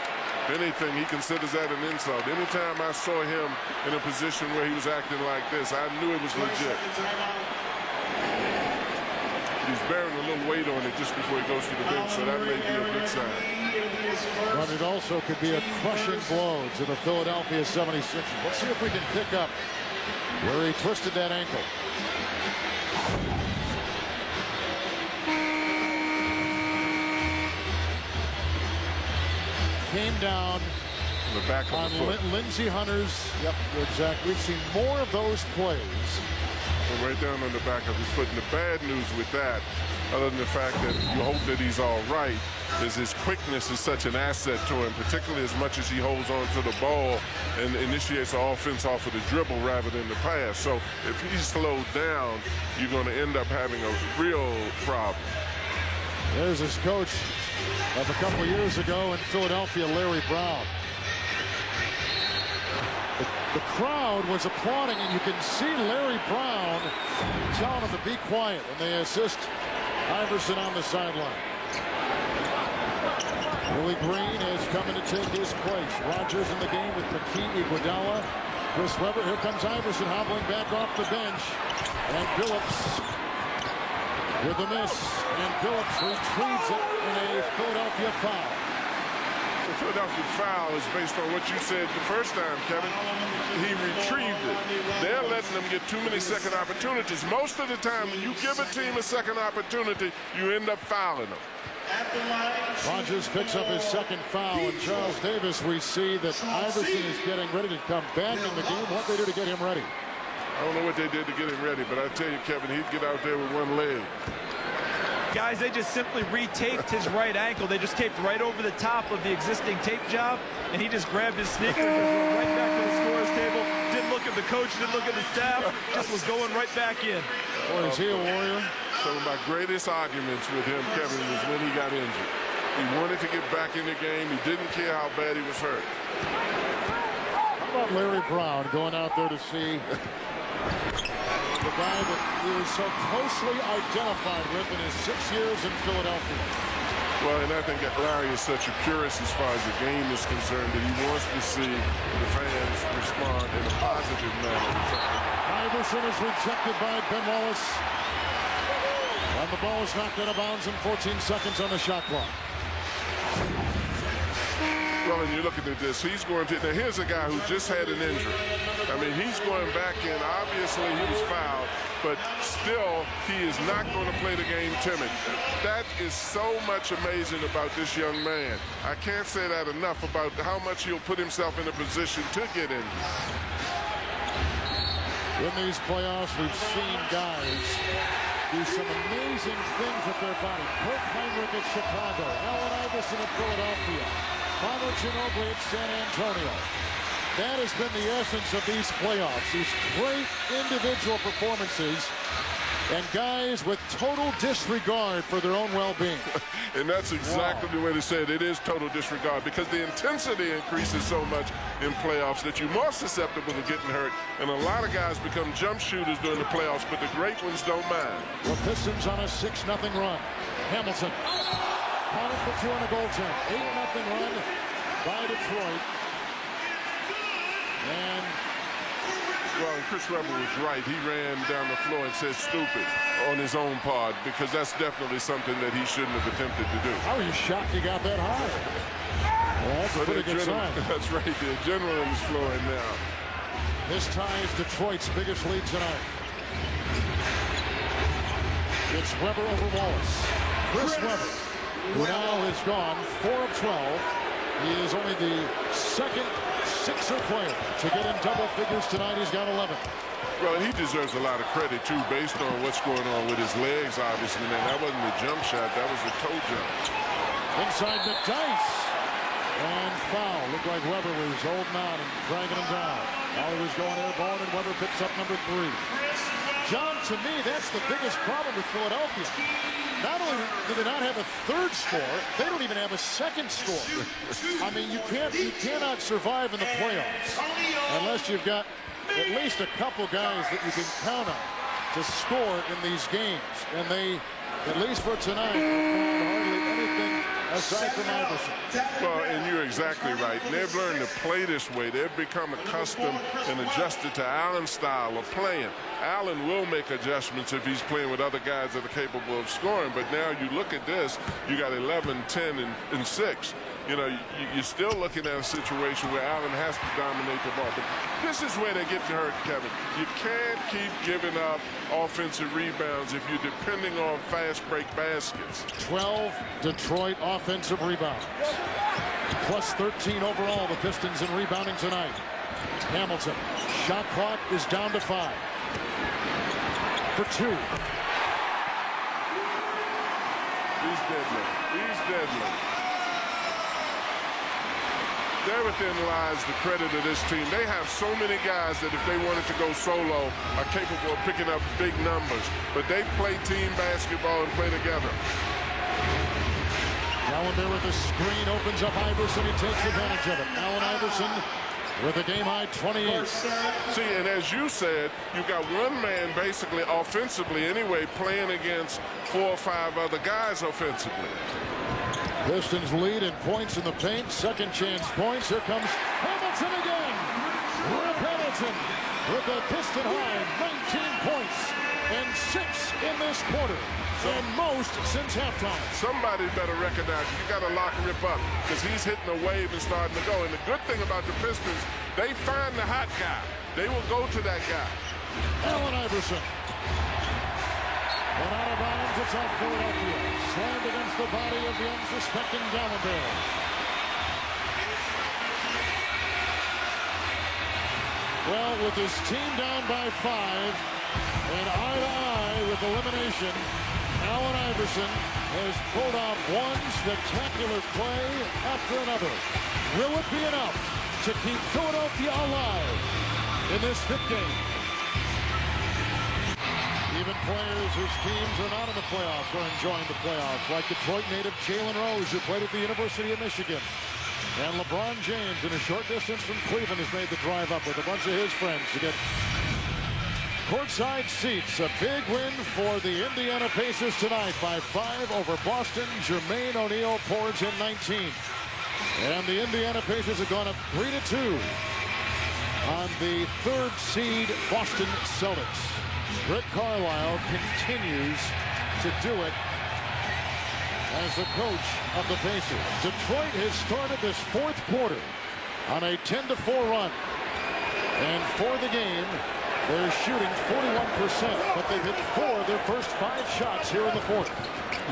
If anything, he considers that an insult. Anytime I saw him in a position where he was acting like this, I knew it was legit. He's bearing a little weight on it just before he goes to the bench, so that may be a good sign. But it also could be a crushing blow to the Philadelphia 76ers. Let's see if we can pick up where he twisted that ankle. Came down the back of the foot. Lindsey Hunter's. Yep, exactly. We've seen more of those plays. Right down on the back of his foot. And the bad news with that, other than the fact that you hope that he's all right, is his quickness is such an asset to him, particularly as much as he holds on to the ball and initiates the offense off of the dribble rather than the pass. So if he's slowed down, you're going to end up having a real problem. There's his coach of a couple years ago in Philadelphia, Larry Brown. The crowd was applauding, and you can see Larry Brown telling him to be quiet, and they assist Iverson on the sideline. Willie Green is coming to take his place. Rogers in the game with McKee, Iguodala, Chris Webber. Here comes Iverson hobbling back off the bench, and Billups with a miss, and Billups retrieves it in a Philadelphia foul. The Philadelphia foul is based on what you said the first time, Kevin. He retrieved it. They're letting them get too many second opportunities. Most of the time, when you give a team a second opportunity, you end up fouling them. Rogers picks up his second foul, and Charles Davis, we see that Iverson is getting ready to come back in the game. What they do to get him ready? I don't know what they did to get him ready, but I tell you, Kevin, he'd get out there with one leg. Guys, they just simply retaped his right ankle. They just taped right over the top of the existing tape job, and he just grabbed his sneakers and went right back to the scorer's table. Didn't look at the coach, didn't look at the staff, just was going right back in. Boy, is he a warrior? Some of my greatest arguments with him, Kevin, was when he got injured. He wanted to get back in the game. He didn't care how bad he was hurt. How about Larry Brown going out there to see the guy that he was so closely identified with in his 6 years in Philadelphia? Well, and I think that Larry is such a purist as far as the game is concerned that he wants to see the fans respond in a positive manner. Iverson is rejected by Ben Wallace. And the ball is knocked out of bounds in 14 seconds on the shot clock. Well, and you're looking at this, he's going to, now here's a guy who just had an injury. I mean, he's going back in, obviously he was fouled, but still, he is not going to play the game timid. That is so much amazing about this young man. I can't say that enough about how much he'll put himself in a position to get injured. In these playoffs, we've seen guys do some amazing things with their body. Kurt Heinrich at Chicago, Allen Iverson at Philadelphia, Manu Ginobili at San Antonio. That has been the essence of these playoffs. These great individual performances and guys with total disregard for their own well-being. And that's exactly the way to say it. It is total disregard because the intensity increases so much in playoffs that you're more susceptible to getting hurt. And a lot of guys become jump shooters during the playoffs, but the great ones don't mind. The Pistons on a 6-0 run. Hamilton counted for two on the goaltend. 8-0 run by Detroit. And well, Chris Webber was right. He ran down the floor and said stupid on his own part because that's definitely something that he shouldn't have attempted to do. How are you shocked he got that high? Well, that's a pretty good sign. That's right. The adrenaline is flowing now. This ties Detroit's biggest lead tonight. It's Webber over Wallace. Chris Webber, who now has gone 4 of 12. He is only the second 6 Sixer player to get in double figures tonight. He's got 11. Well, he deserves a lot of credit, too, based on what's going on with his legs, obviously. Man, that wasn't a jump shot. That was a toe jump. Inside McDice. And foul. Looked like Weber was holding on and dragging him down. Now he was going airborne, and Weber picks up number 3. John, to me, that's the biggest problem with Philadelphia. Not only do they not have a third score, they don't even have a second score. I mean, you cannot survive in the playoffs unless you've got at least a couple guys that you can count on to score in these games. And they, at least for tonight, hardly anything aside from Iverson. Well, and you're exactly right. And they've learned to play this way. They've become accustomed and adjusted to Allen's style of playing. Allen will make adjustments if he's playing with other guys that are capable of scoring. But now you look at this, you got 11, 10, and 6. You know, you're still looking at a situation where Allen has to dominate the ball. But this is where they get you hurt, Kevin. You can't keep giving up offensive rebounds if you're depending on fast break baskets. 12 Detroit offensive rebounds. Plus 13 overall, the Pistons in rebounding tonight. Hamilton, shot clock is down to 5. For 2. He's deadly. He's deadly. Therein lies the credit of this team. They have so many guys that if they wanted to go solo are capable of picking up big numbers. But they play team basketball and play together. Allen there with the screen, opens up Iverson. He takes advantage of it. Allen Iverson with a game-high 28. See, and as you said, you got one man basically offensively anyway playing against 4 or 5 other guys offensively. Pistons lead in points in the paint. Second chance points. Here comes Hamilton again. Rip Hamilton with a Piston high 19 points and 6 in this quarter. And most since halftime. Somebody better recognize it. You got to lock Rip up because he's hitting a wave and starting to go. And the good thing about the Pistons, they find the hot guy. They will go to that guy. Allen Iverson. And out of bounds, it's off Philadelphia. Slammed against the body of the unsuspecting Gallinberg. Well, with his team down by 5 and eye-to-eye with elimination, Allen Iverson has pulled off one spectacular play after another. Will it be enough to keep Philadelphia alive in this 5th game? Even players whose teams are not in the playoffs are enjoying the playoffs, like Detroit native Jalen Rose, who played at the University of Michigan. And LeBron James, in a short distance from Cleveland, has made the drive up with a bunch of his friends to get courtside seats. A big win for the Indiana Pacers tonight by 5 over Boston. Jermaine O'Neal pours in 19. And the Indiana Pacers have gone up 3-2 on the 3rd seed Boston Celtics. Rick Carlisle continues to do it as the coach of the Pacers. Detroit has started this 4th quarter on a 10-4 run. And for the game, they're shooting 41%, but they've hit 4 of their first 5 shots here in the 4th.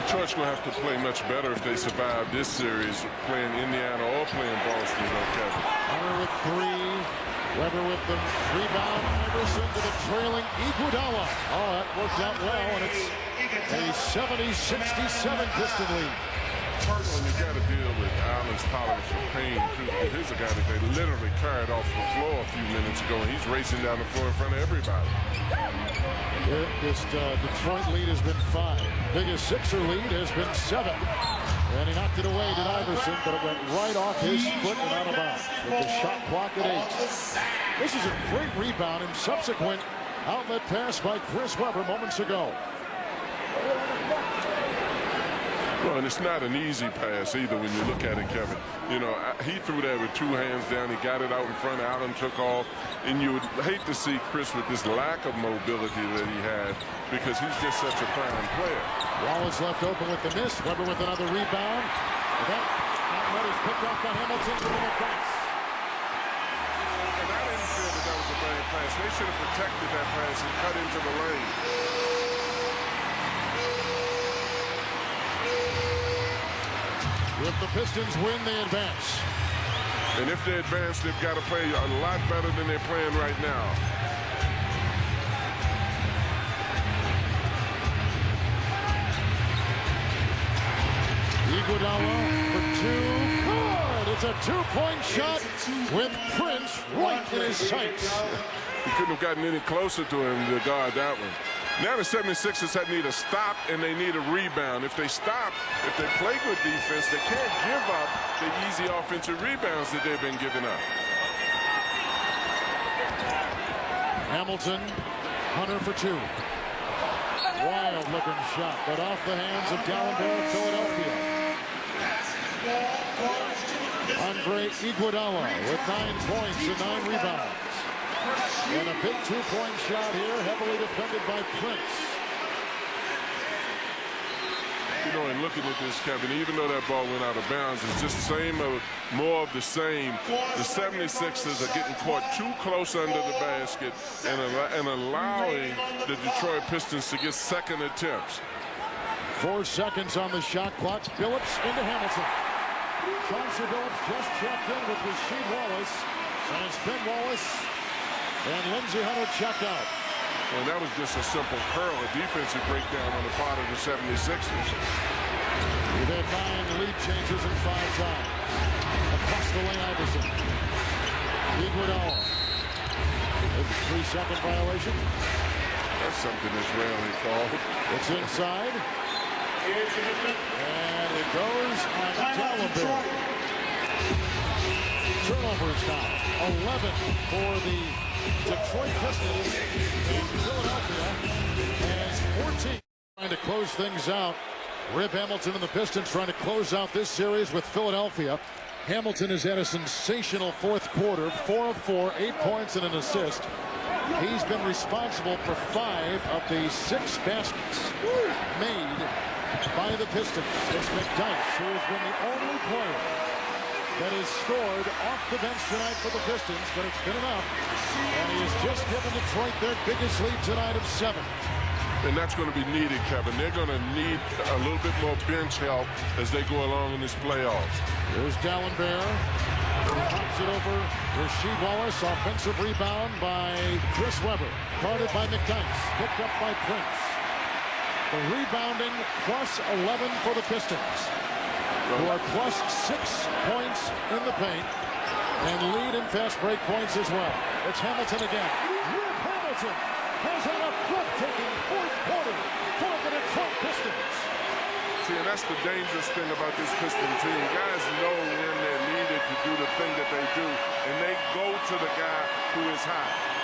Detroit's going to have to play much better if they survive this series, playing Indiana or playing Boston. Okay. Hunter with 3. Weber with the rebound. Iverson to the trailing Iguodala. Oh, that worked out well, and it's a 70-67 Piston lead. Well, you got to deal with Allen's tolerance for pain, too. Here's a guy that they literally carried off the floor a few minutes ago, and he's racing down the floor in front of everybody. This Detroit lead has been 5. Biggest Sixer lead has been 7. And he knocked it away to Iverson, but it went right off his foot and out of bounds with the shot clock at 8. This is a great rebound and subsequent outlet pass by Chris Weber moments ago. Well, and it's not an easy pass either when you look at it, Kevin. You know, he threw that with 2 hands down. He got it out in front. Allen took off. And you would hate to see Chris with this lack of mobility that he had because he's just such a fine player. Wallace left open with the miss. Weber with another rebound. That outlet is picked off by Hamilton to the pass. And I didn't feel that was a bad pass. They should have protected that pass and cut into the lane. If the Pistons win, they advance. And if they advance, they've got to play a lot better than they're playing right now. Iguodala for two. Good! It's a two-point shot with Prince right in his sights. He couldn't have gotten any closer to him to guard that one. Now the 76ers need a stop and they need a rebound. If they stop, if they play good defense, they can't give up the easy offensive rebounds that they've been giving up. Hamilton, Hunter for two. Wild-looking shot, but off the hands of Dallenberg, Philadelphia. Andre Iguodala with 9 points and 9 rebounds. And a big two-point shot here, heavily defended by Prince. You know, and looking at this, Kevin, even though that ball went out of bounds, it's just more of the same. The 76ers are getting caught too close under the basket and allowing the Detroit Pistons to get second attempts. 4 seconds on the shot clock. Billups into Hamilton. Chauncey Billups just checked in with Rasheed Wallace. And it's Ben Wallace and Lindsey Hunter checked out. And that was just a simple curl, a defensive breakdown on the part of the 76ers. We've had 9 lead changes in 5 times. Across the lane, Iverson. Iguodala. It's a 3-second violation. That's something that's rarely called. It's inside. And it goes on Dallenberg. Turnovers now. 11 for the Detroit Pistons. And Philadelphia has 14. Trying to close things out. Rip Hamilton and the Pistons trying to close out this series with Philadelphia. Hamilton has had a sensational fourth quarter. 4 of 4, 8 points and an assist. He's been responsible for 5 of the 6 baskets made by the Pistons. It's McDyke, who has been the only player that has scored off the bench tonight for the Pistons, but it's been enough. And he has just given Detroit their biggest lead tonight of 7. And that's going to be needed, Kevin. They're going to need a little bit more bench help as they go along in this playoffs. Here's Dallenberg. Pops it over Rasheed Wallace. Offensive rebound by Chris Webber. Guarded by McDyke. Picked up by Prince. The rebounding plus 11 for the Pistons, who are plus 6 points in the paint and lead in fast break points as well. It's Hamilton again. Rip Hamilton has had a breathtaking fourth quarter for the Detroit Pistons. See, and that's the dangerous thing about this Piston team. Guys know when they're needed to do the thing that they do, and they go to the guy who is hot.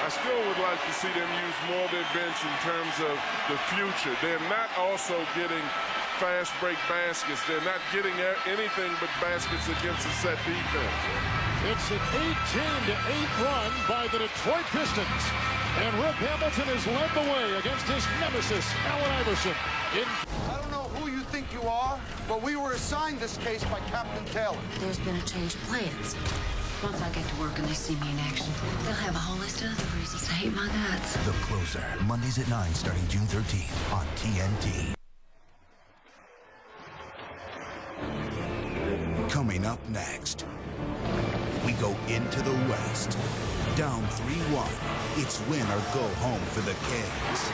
I still would like to see them use more of their bench in terms of the future. They're not also getting fast break baskets. They're not getting anything but baskets against a set defense. It's an 18-8 run by the Detroit Pistons. And Rip Hamilton has led the way against his nemesis, Allen Iverson. I don't know who you think you are, but we were assigned this case by Captain Taylor. There's been a change of plans. Once I get to work and they see me in action, they'll have a whole list of other reasons to hate my guts. The Closer, Mondays at 9 starting June 13th on TNT. Coming up next, we go into the West. Down 3-1, it's win or go home for the Kings.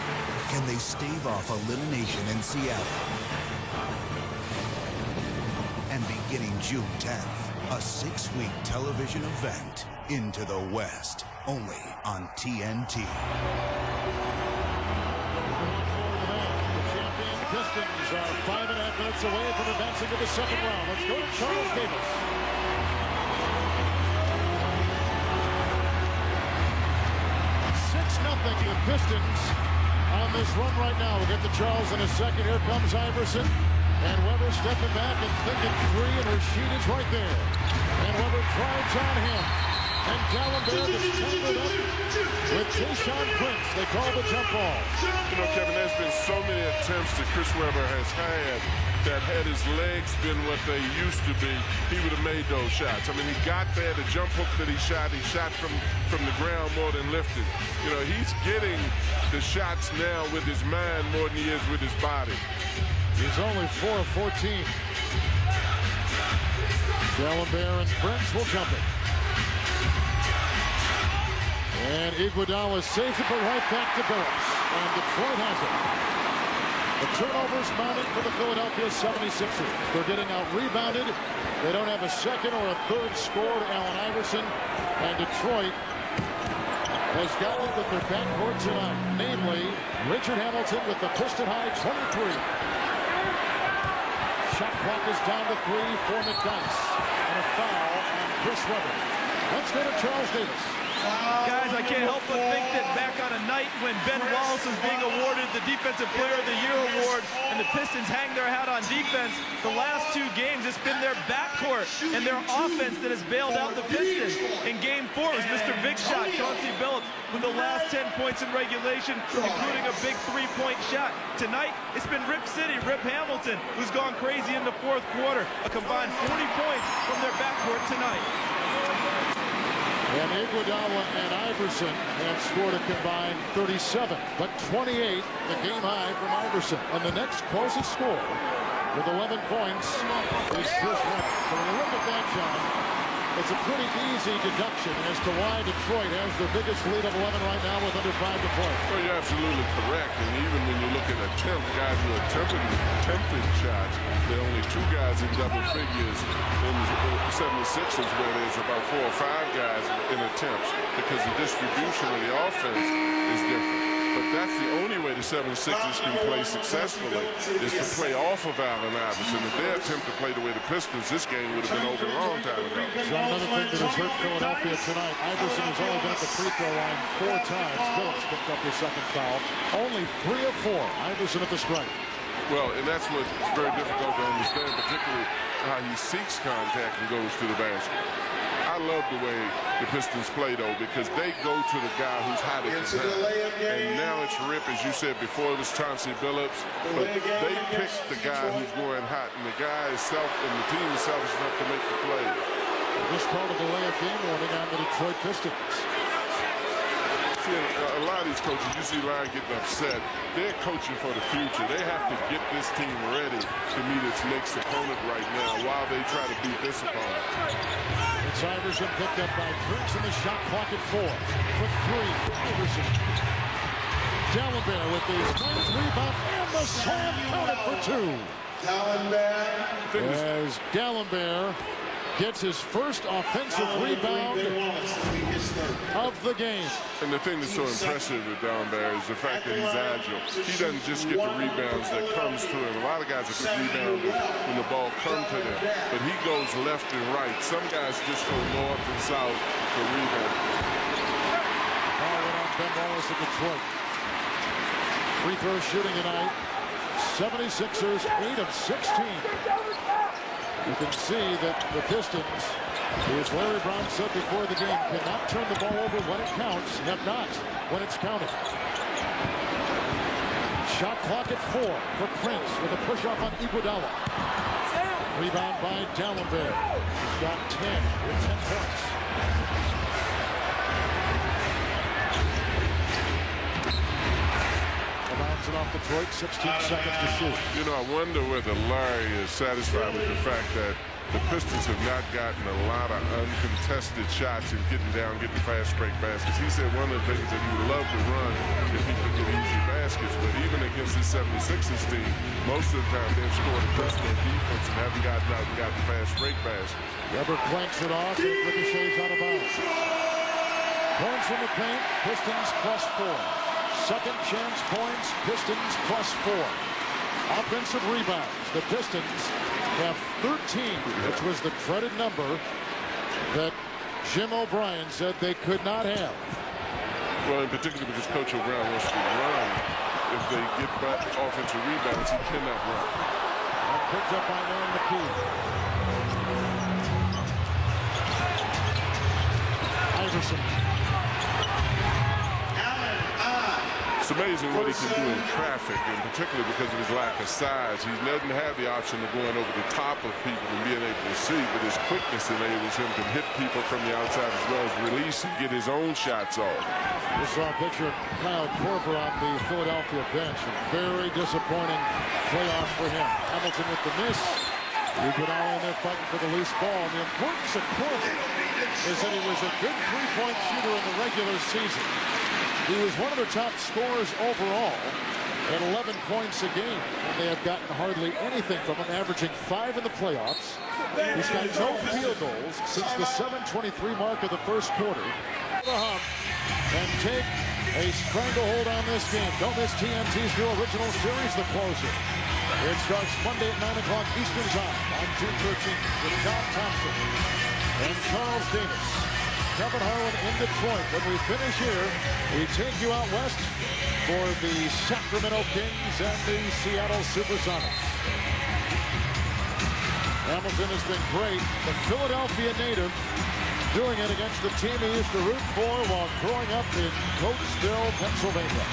Can they stave off elimination in Seattle? And beginning June 10th, a 6-week television event, Into the West, only on TNT. The champion Pistons are 5.5 minutes away from advancing to the second round. Let's go to Charles Davis. Nothing the Pistons on this run right now. We'll get to Charles in a second. Here comes Iverson. And Webber stepping back and thinking 3, and Rasheed is right there. And Webber drives on him. And Dallenberg is tangled up with Tayshaun Prince. They call the jump ball. You know, Kevin, there's been so many attempts that Chris Webber has had that had his legs been what they used to be, he would have made those shots. I mean, he got there, the jump hook that he shot from the ground more than lifted. You know, he's getting the shots now with his mind more than he is with his body. He's only 4 of 14. Dallenberg and Prince will jump it. And Iguodala saves it, but right back to Billups. And Detroit has it. The turnovers mounting for the Philadelphia 76ers. They're getting out-rebounded. They don't have a second or a third score to Allen Iverson. And Detroit has gotten it with their backcourt tonight. Namely, Richard Hamilton with the piston-high 23. Shot clock is down to 3 for McDyess. And a foul on Chris Webber. Let's go to Charles Davis. Guys, I can't help but think that back on a night when Ben Wallace is being awarded the Defensive Player of the Year award and the Pistons hang their hat on defense, the last 2 games it's been their backcourt and their offense that has bailed out the Pistons. In Game 4 it was Mr. Big Shot, Chauncey Billups, with the last 10 points in regulation, including a big 3-point shot. Tonight, it's been Rip City, Rip Hamilton, who's gone crazy in the 4th quarter. A combined 40 points from their backcourt tonight. And Iguodala and Iverson have scored a combined 37, but 28, the game high from Iverson. And the next closest score with 11 points is Chris Webber. So when you look at that, John, it's a pretty easy deduction as to why Detroit has the biggest lead of 11 right now with under 5 to play. Well, you're absolutely correct. And even when you look at guys who attempted shots, there are only 2 guys in double figures in the 76ers, where there's about 4 or 5 guys in attempts, because the distribution of the offense is different. But that's the only way the 76ers can play successfully, is to play off of Allen Iverson. If they attempt to play the way the Pistons, this game would have been over a long time ago. So another thing that has hurt Philadelphia tonight, Iverson has only been at the free throw line 4 times. Billups picked up his second foul. Only 3 of 4. Iverson at the strike. Well, and that's what's very difficult to understand, particularly how he seeks contact and goes to the basket. I love the way the Pistons play, though, because they go to the guy who's hot at the time. And now it's Rip, as you said before, it was Chauncey Billups. But they picked the guy who's going hot, and the guy itself and the team itself is enough to make the play. This part of the layup game warning on the Detroit Pistons. See, a lot of these coaches, you see Ryan getting upset. They're coaching for the future. They have to get this team ready to meet its next opponent right now while they try to beat this opponent. It's Iverson picked up by Prince in the shot clock at 4 for 3. Iverson. Dallenberg with the nice rebound and the slam counted for 2. As Dallenberg gets his first offensive rebound of the game. And the thing that's so impressive with Dallenberg is the fact that he's agile. He doesn't just get the rebounds that comes to him. A lot of guys are good rebounders when the ball comes to them, but he goes left and right. Some guys just go north and south for rebounds. Ball went on Ben Wallace of Detroit. Free throw shooting tonight. 76ers 8 of 16. You can see that the Pistons, as Larry Brown said before the game, cannot turn the ball over when it counts, have not when it's counted. Shot clock at 4 for Prince with a push-off on Iguodala. Rebound by Dallenberg. He's got 10 with 10 points. Bounce it off Detroit, 16 seconds to shoot. You know, I wonder whether Larry is satisfied with the fact that the Pistons have not gotten a lot of uncontested shots and getting down, getting fast break baskets. He said one of the things that he would love to run if he could get easy baskets, but even against the 76ers team, most of the time they've scored against their defense and haven't gotten out and gotten fast break baskets. Webber clanks it off and ricochets out of bounds. Points in the paint, Pistons +4. Second chance points, Pistons +4. Offensive rebounds, the Pistons have 13, which was the dreaded number that Jim O'Brien said they could not have. Well, in particular because Coach O'Brien wants to run. If they get back offensive rebounds, he cannot run. And picked up by Aaron McKee. Iverson. It's amazing what he can do in traffic, and particularly because of his lack of size. He doesn't have the option of going over the top of people and being able to see, but his quickness enables him to hit people from the outside as well as release and get his own shots off. We saw a picture of Kyle Korver on the Philadelphia bench. A very disappointing playoff for him. Hamilton with the miss. Iguodala in there fighting for the loose ball. And the importance of Corbin is that he was a good three-point shooter in the regular season. He was one of their top scorers overall at 11 points a game. And they have gotten hardly anything from him, averaging 5 in the playoffs. He's got no field goals since the 7:23 mark of the first quarter. The hump and take a stranglehold on this game. Don't miss TNT's new original series, The Closer. It starts Monday at 9 o'clock Eastern Time on June 13th with Don Thompson and Charles Davis. Kevin Harlan in Detroit. When we finish here, we take you out west for the Sacramento Kings and the Seattle Supersonics. Hamilton has been great. The Philadelphia native doing it against the team he used to root for while growing up in Coatesville, Pennsylvania.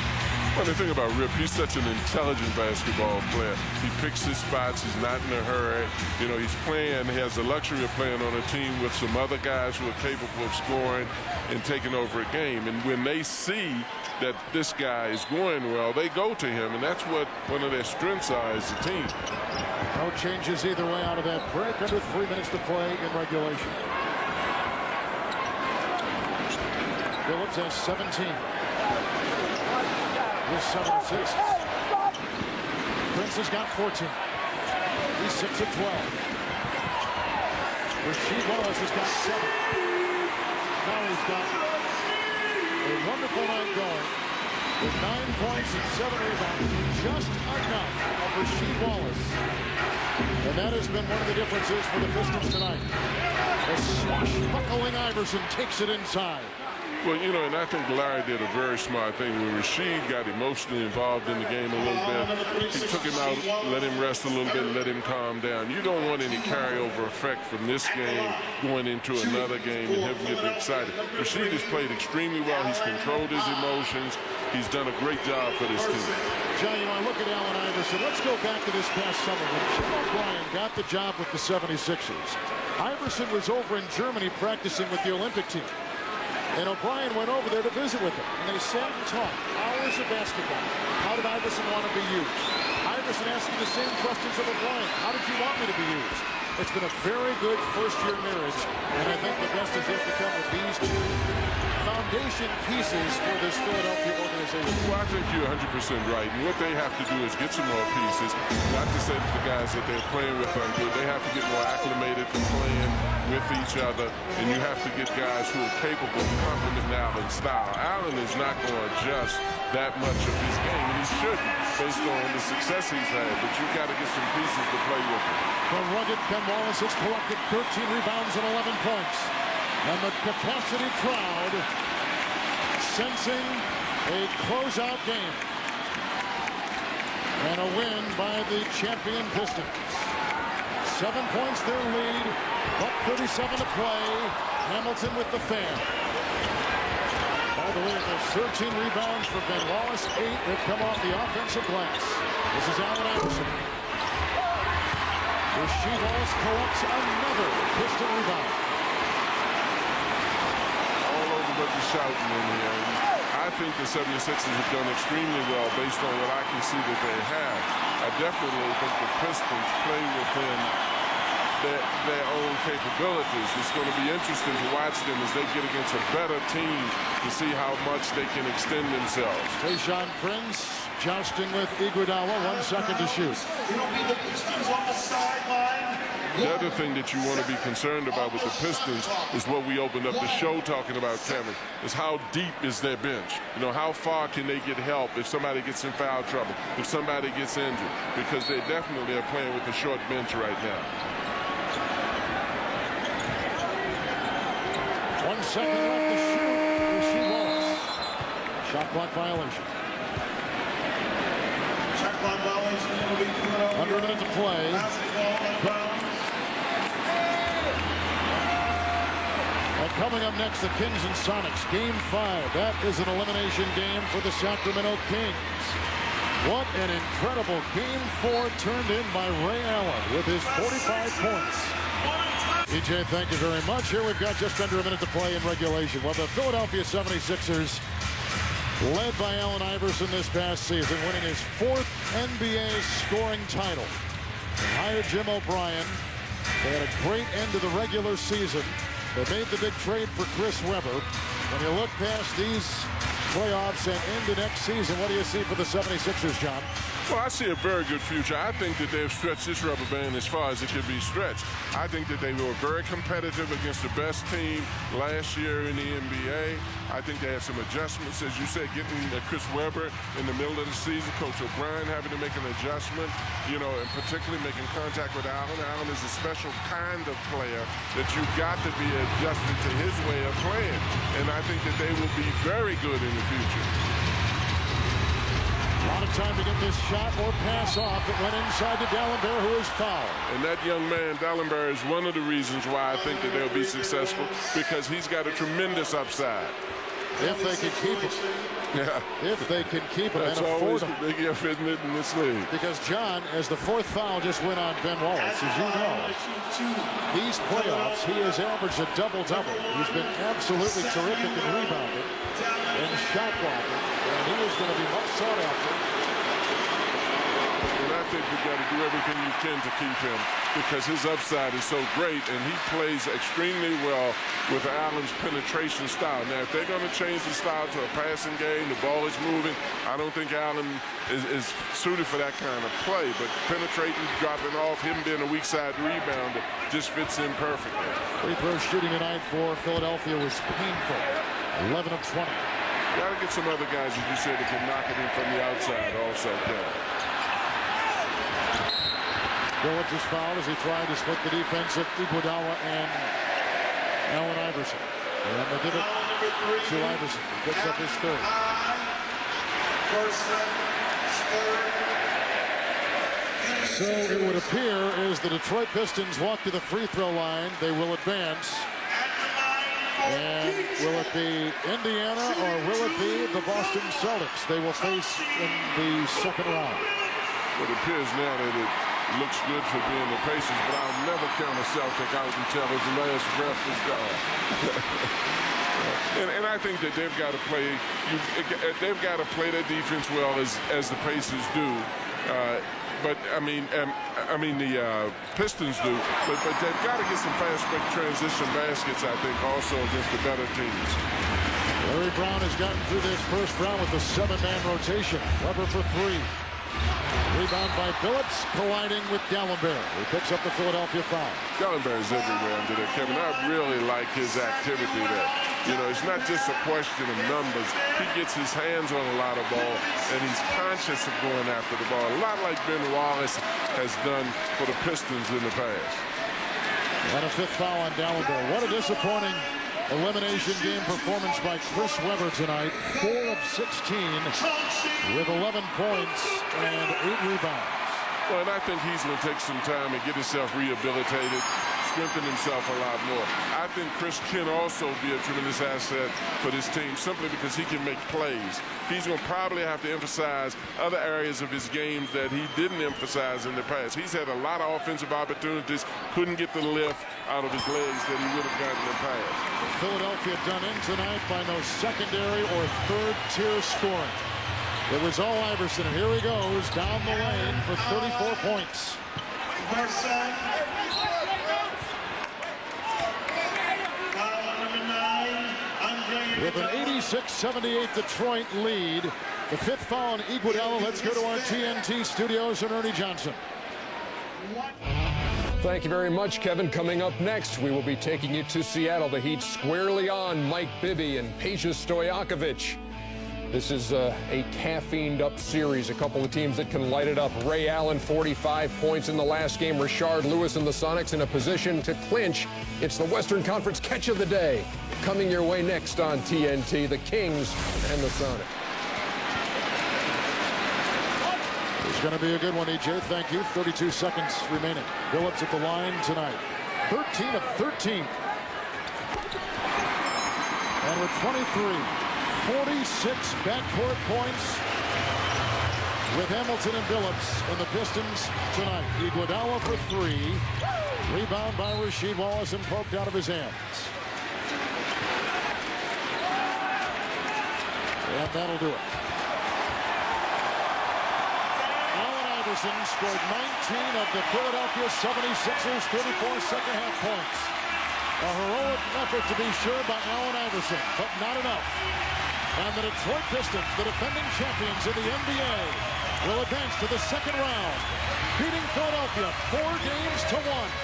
Well, the thing about Rip, he's such an intelligent basketball player. He picks his spots. He's not in a hurry. You know, he's playing. He has the luxury of playing on a team with some other guys who are capable of scoring and taking over a game. And when they see that this guy is going well, they go to him. And that's what one of their strengths are as a team. No changes either way out of that break. Under 3 minutes to play in regulation. Phillips has 17. He's 7-6. Prince has got 14. He's 6 of 12. Rasheed Wallace has got 7. Now he's got a wonderful night going with 9 points and 7 rebounds. Just enough of Rasheed Wallace. And that has been one of the differences for the Pistons tonight. The swashbuckling Iverson takes it inside. Well, you know, and I think Larry did a very smart thing. When Rasheed got emotionally involved in the game a little bit, he took him out, let him rest a little bit, let him calm down. You don't want any carryover effect from this game going into another game and him getting excited. Rasheed has played extremely well. He's controlled his emotions. He's done a great job for this team. John, you know, I look at Allen Iverson. Let's go back to this past summer when Jim O'Brien got the job with the 76ers. Iverson was over in Germany practicing with the Olympic team. And O'Brien went over there to visit with him. And they sat and talked hours of basketball. How did Iverson want to be used? Iverson asking the same questions of O'Brien. How did you want me to be used? It's been a very good first-year marriage. And I think the best is yet to come with these two foundation pieces for this Philadelphia organization. Well, I think you're 100% right. And what they have to do is get some more pieces. Not to say that the guys that they're playing with are good. They have to get more acclimated to playing with each other. And you have to get guys who are capable of complementing Allen's style. Allen is not going to adjust that much of his game. And he shouldn't, based on the success he's had. But you've got to get some pieces to play with him. The rugged Ken Wallace has collected 13 rebounds and 11 points. And the capacity crowd sensing a closeout game. And a win by the champion Pistons. 7 points their lead. Buck 37 to play. Hamilton with the fan. By the way, there's 13 rebounds for Ben Wallace. 8 have come off the offensive glass. This is Allen Iverson. Rasheed Wallace collects another Piston rebound. All over but the shouting in here. I think the 76ers have done extremely well based on what I can see that they have. I definitely think the Pistons play within their own capabilities. It's going to be interesting to watch them as they get against a better team to see how much they can extend themselves. Tayshaun Prince jousting with Iguodala. 1 second to shoot. It'll be the Pistons on the sideline. The other thing that you want to be concerned about with the Pistons is what we opened up the show talking about, Kevin, is how deep is their bench? You know, how far can they get help if somebody gets in foul trouble, if somebody gets injured? Because they definitely are playing with a short bench right now. 1 second left to shoot. Rasheed Wallace. Shot clock violation. Shot clock violation. Under a minute to play. And coming up next, the Kings and Sonics. Game 5. That is an elimination game for the Sacramento Kings. What an incredible Game 4 turned in by Ray Allen with his 45 points. EJ, thank you very much. Here we've got just under a minute to play in regulation. Well, the Philadelphia 76ers, led by Allen Iverson this past season, winning his 4th NBA scoring title. Hired Jim O'Brien They had a great end to the regular season. They made the big trade for Chris Webber. When you look past these playoffs and into next season, what do you see for the 76ers, John? Well, I see a very good future. I think that they've stretched this rubber band as far as it could be stretched. I think that they were very competitive against the best team last year in the NBA. I think they had some adjustments, as you said, getting Chris Webber in the middle of the season, Coach O'Brien having to make an adjustment, you know, and particularly making contact with Allen. Allen is a special kind of player that you've got to be adjusted to his way of playing. And I think that they will be very good in the future. A lot of time to get this shot or pass off. It went inside to Dallenberg, who is fouled. And that young man, Dallenberg, is one of the reasons why I think that they'll be successful, because he's got a tremendous upside. If they can keep him. Yeah. If they can keep him That's and afford always him. the big if, isn't it, in this league? Because, John, as the fourth foul just went on Ben Wallace, as you know, these playoffs, he has averaged a double-double. He's been absolutely terrific in rebounding and shot blocking, and he is going to be much sought after. And I think you've got to do everything you can to keep him, because his upside is so great, and he plays extremely well with Allen's penetration style. Now, if they're going to change the style to a passing game, the ball is moving, I don't think Allen is suited for that kind of play. But penetrating, dropping off, him being a weak side rebounder just fits in perfectly. Free throw shooting tonight for Philadelphia was painful. 11 of 20. Got to get some other guys, as you said, that can knock it in from the outside also, Kevin. Phillips is fouled as he tried to split the defense of Iguodala and Allen Iverson. And they give it to Iverson. He picks up his third. So it would appear as the Detroit Pistons walk to the free throw line, they will advance. And will it be Indiana or will it be the Boston Celtics they will face in the second round? It appears now that it looks good for being the Pacers, but I'll never count a Celtic out until his last breath is gone. and I think that they've got to play. They've got to play their defense well as the Pacers do. But I mean the Pistons do. But they've got to get some fast break transition baskets, I think, also against the better teams. Larry Brown has gotten through this first round with a 7-man rotation. Webber for three. Rebound by Phillips, colliding with Dallenberg. He picks up the Philadelphia foul. Dallenberg's everywhere under there, Kevin. I really like his activity there. You know, it's not just a question of numbers. He gets his hands on a lot of ball, and he's conscious of going after the ball. A lot like Ben Wallace has done for the Pistons in the past. And a fifth foul on Dallenberg. What a disappointing elimination game performance by Chris Webber tonight. 4 of 16 with 11 points and 8 rebounds. Well, and I think he's going to take some time and get himself rehabilitated, strengthen himself a lot more. I think Chris can also be a tremendous asset for this team simply because he can make plays. He's going to probably have to emphasize other areas of his game that he didn't emphasize in the past. He's had a lot of offensive opportunities, couldn't get the lift out of his legs that he would have gotten in the past. Philadelphia done in tonight by no secondary or third-tier scoring. It was all Iverson, and here he goes down the lane for 34 points. With an 86-78 Detroit lead, the fifth foul on Iguodala. Let's go to our TNT studios and Ernie Johnson. Thank you very much, Kevin. Coming up next, we will be taking you to Seattle. The Heat squarely on Mike Bibby and Peja Stojakovic. This is a caffeined-up series. A couple of teams that can light it up. Ray Allen, 45 points in the last game. Rashard Lewis and the Sonics in a position to clinch. It's the Western Conference Catch of the Day. Coming your way next on TNT, the Kings and the Sonics. It's going to be a good one, EJ. Thank you. 32 seconds remaining. Phillips at the line tonight. 13 of 13. And with 23, 46 backcourt points with Hamilton and Billups and the Pistons tonight. Iguodala for three. Rebound by Rasheed Wallace and poked out of his hands. And that'll do it. Allen Iverson scored 19 of the Philadelphia 76ers' 34 second-half points. A heroic effort, to be sure, by Allen Iverson, but not enough. And the Detroit Pistons, the defending champions in the NBA, will advance to the second round, beating Philadelphia 4-1.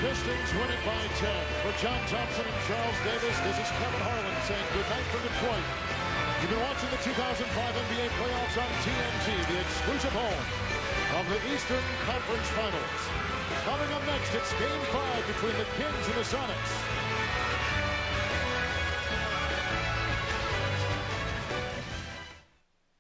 Pistons win it by 10. For John Thompson and Charles Davis, this is Kevin Harlan saying goodnight from Detroit. You've been watching the 2005 NBA playoffs on TNT, the exclusive home of the Eastern Conference Finals. Coming up next, it's Game 5 between the Kings and the Sonics.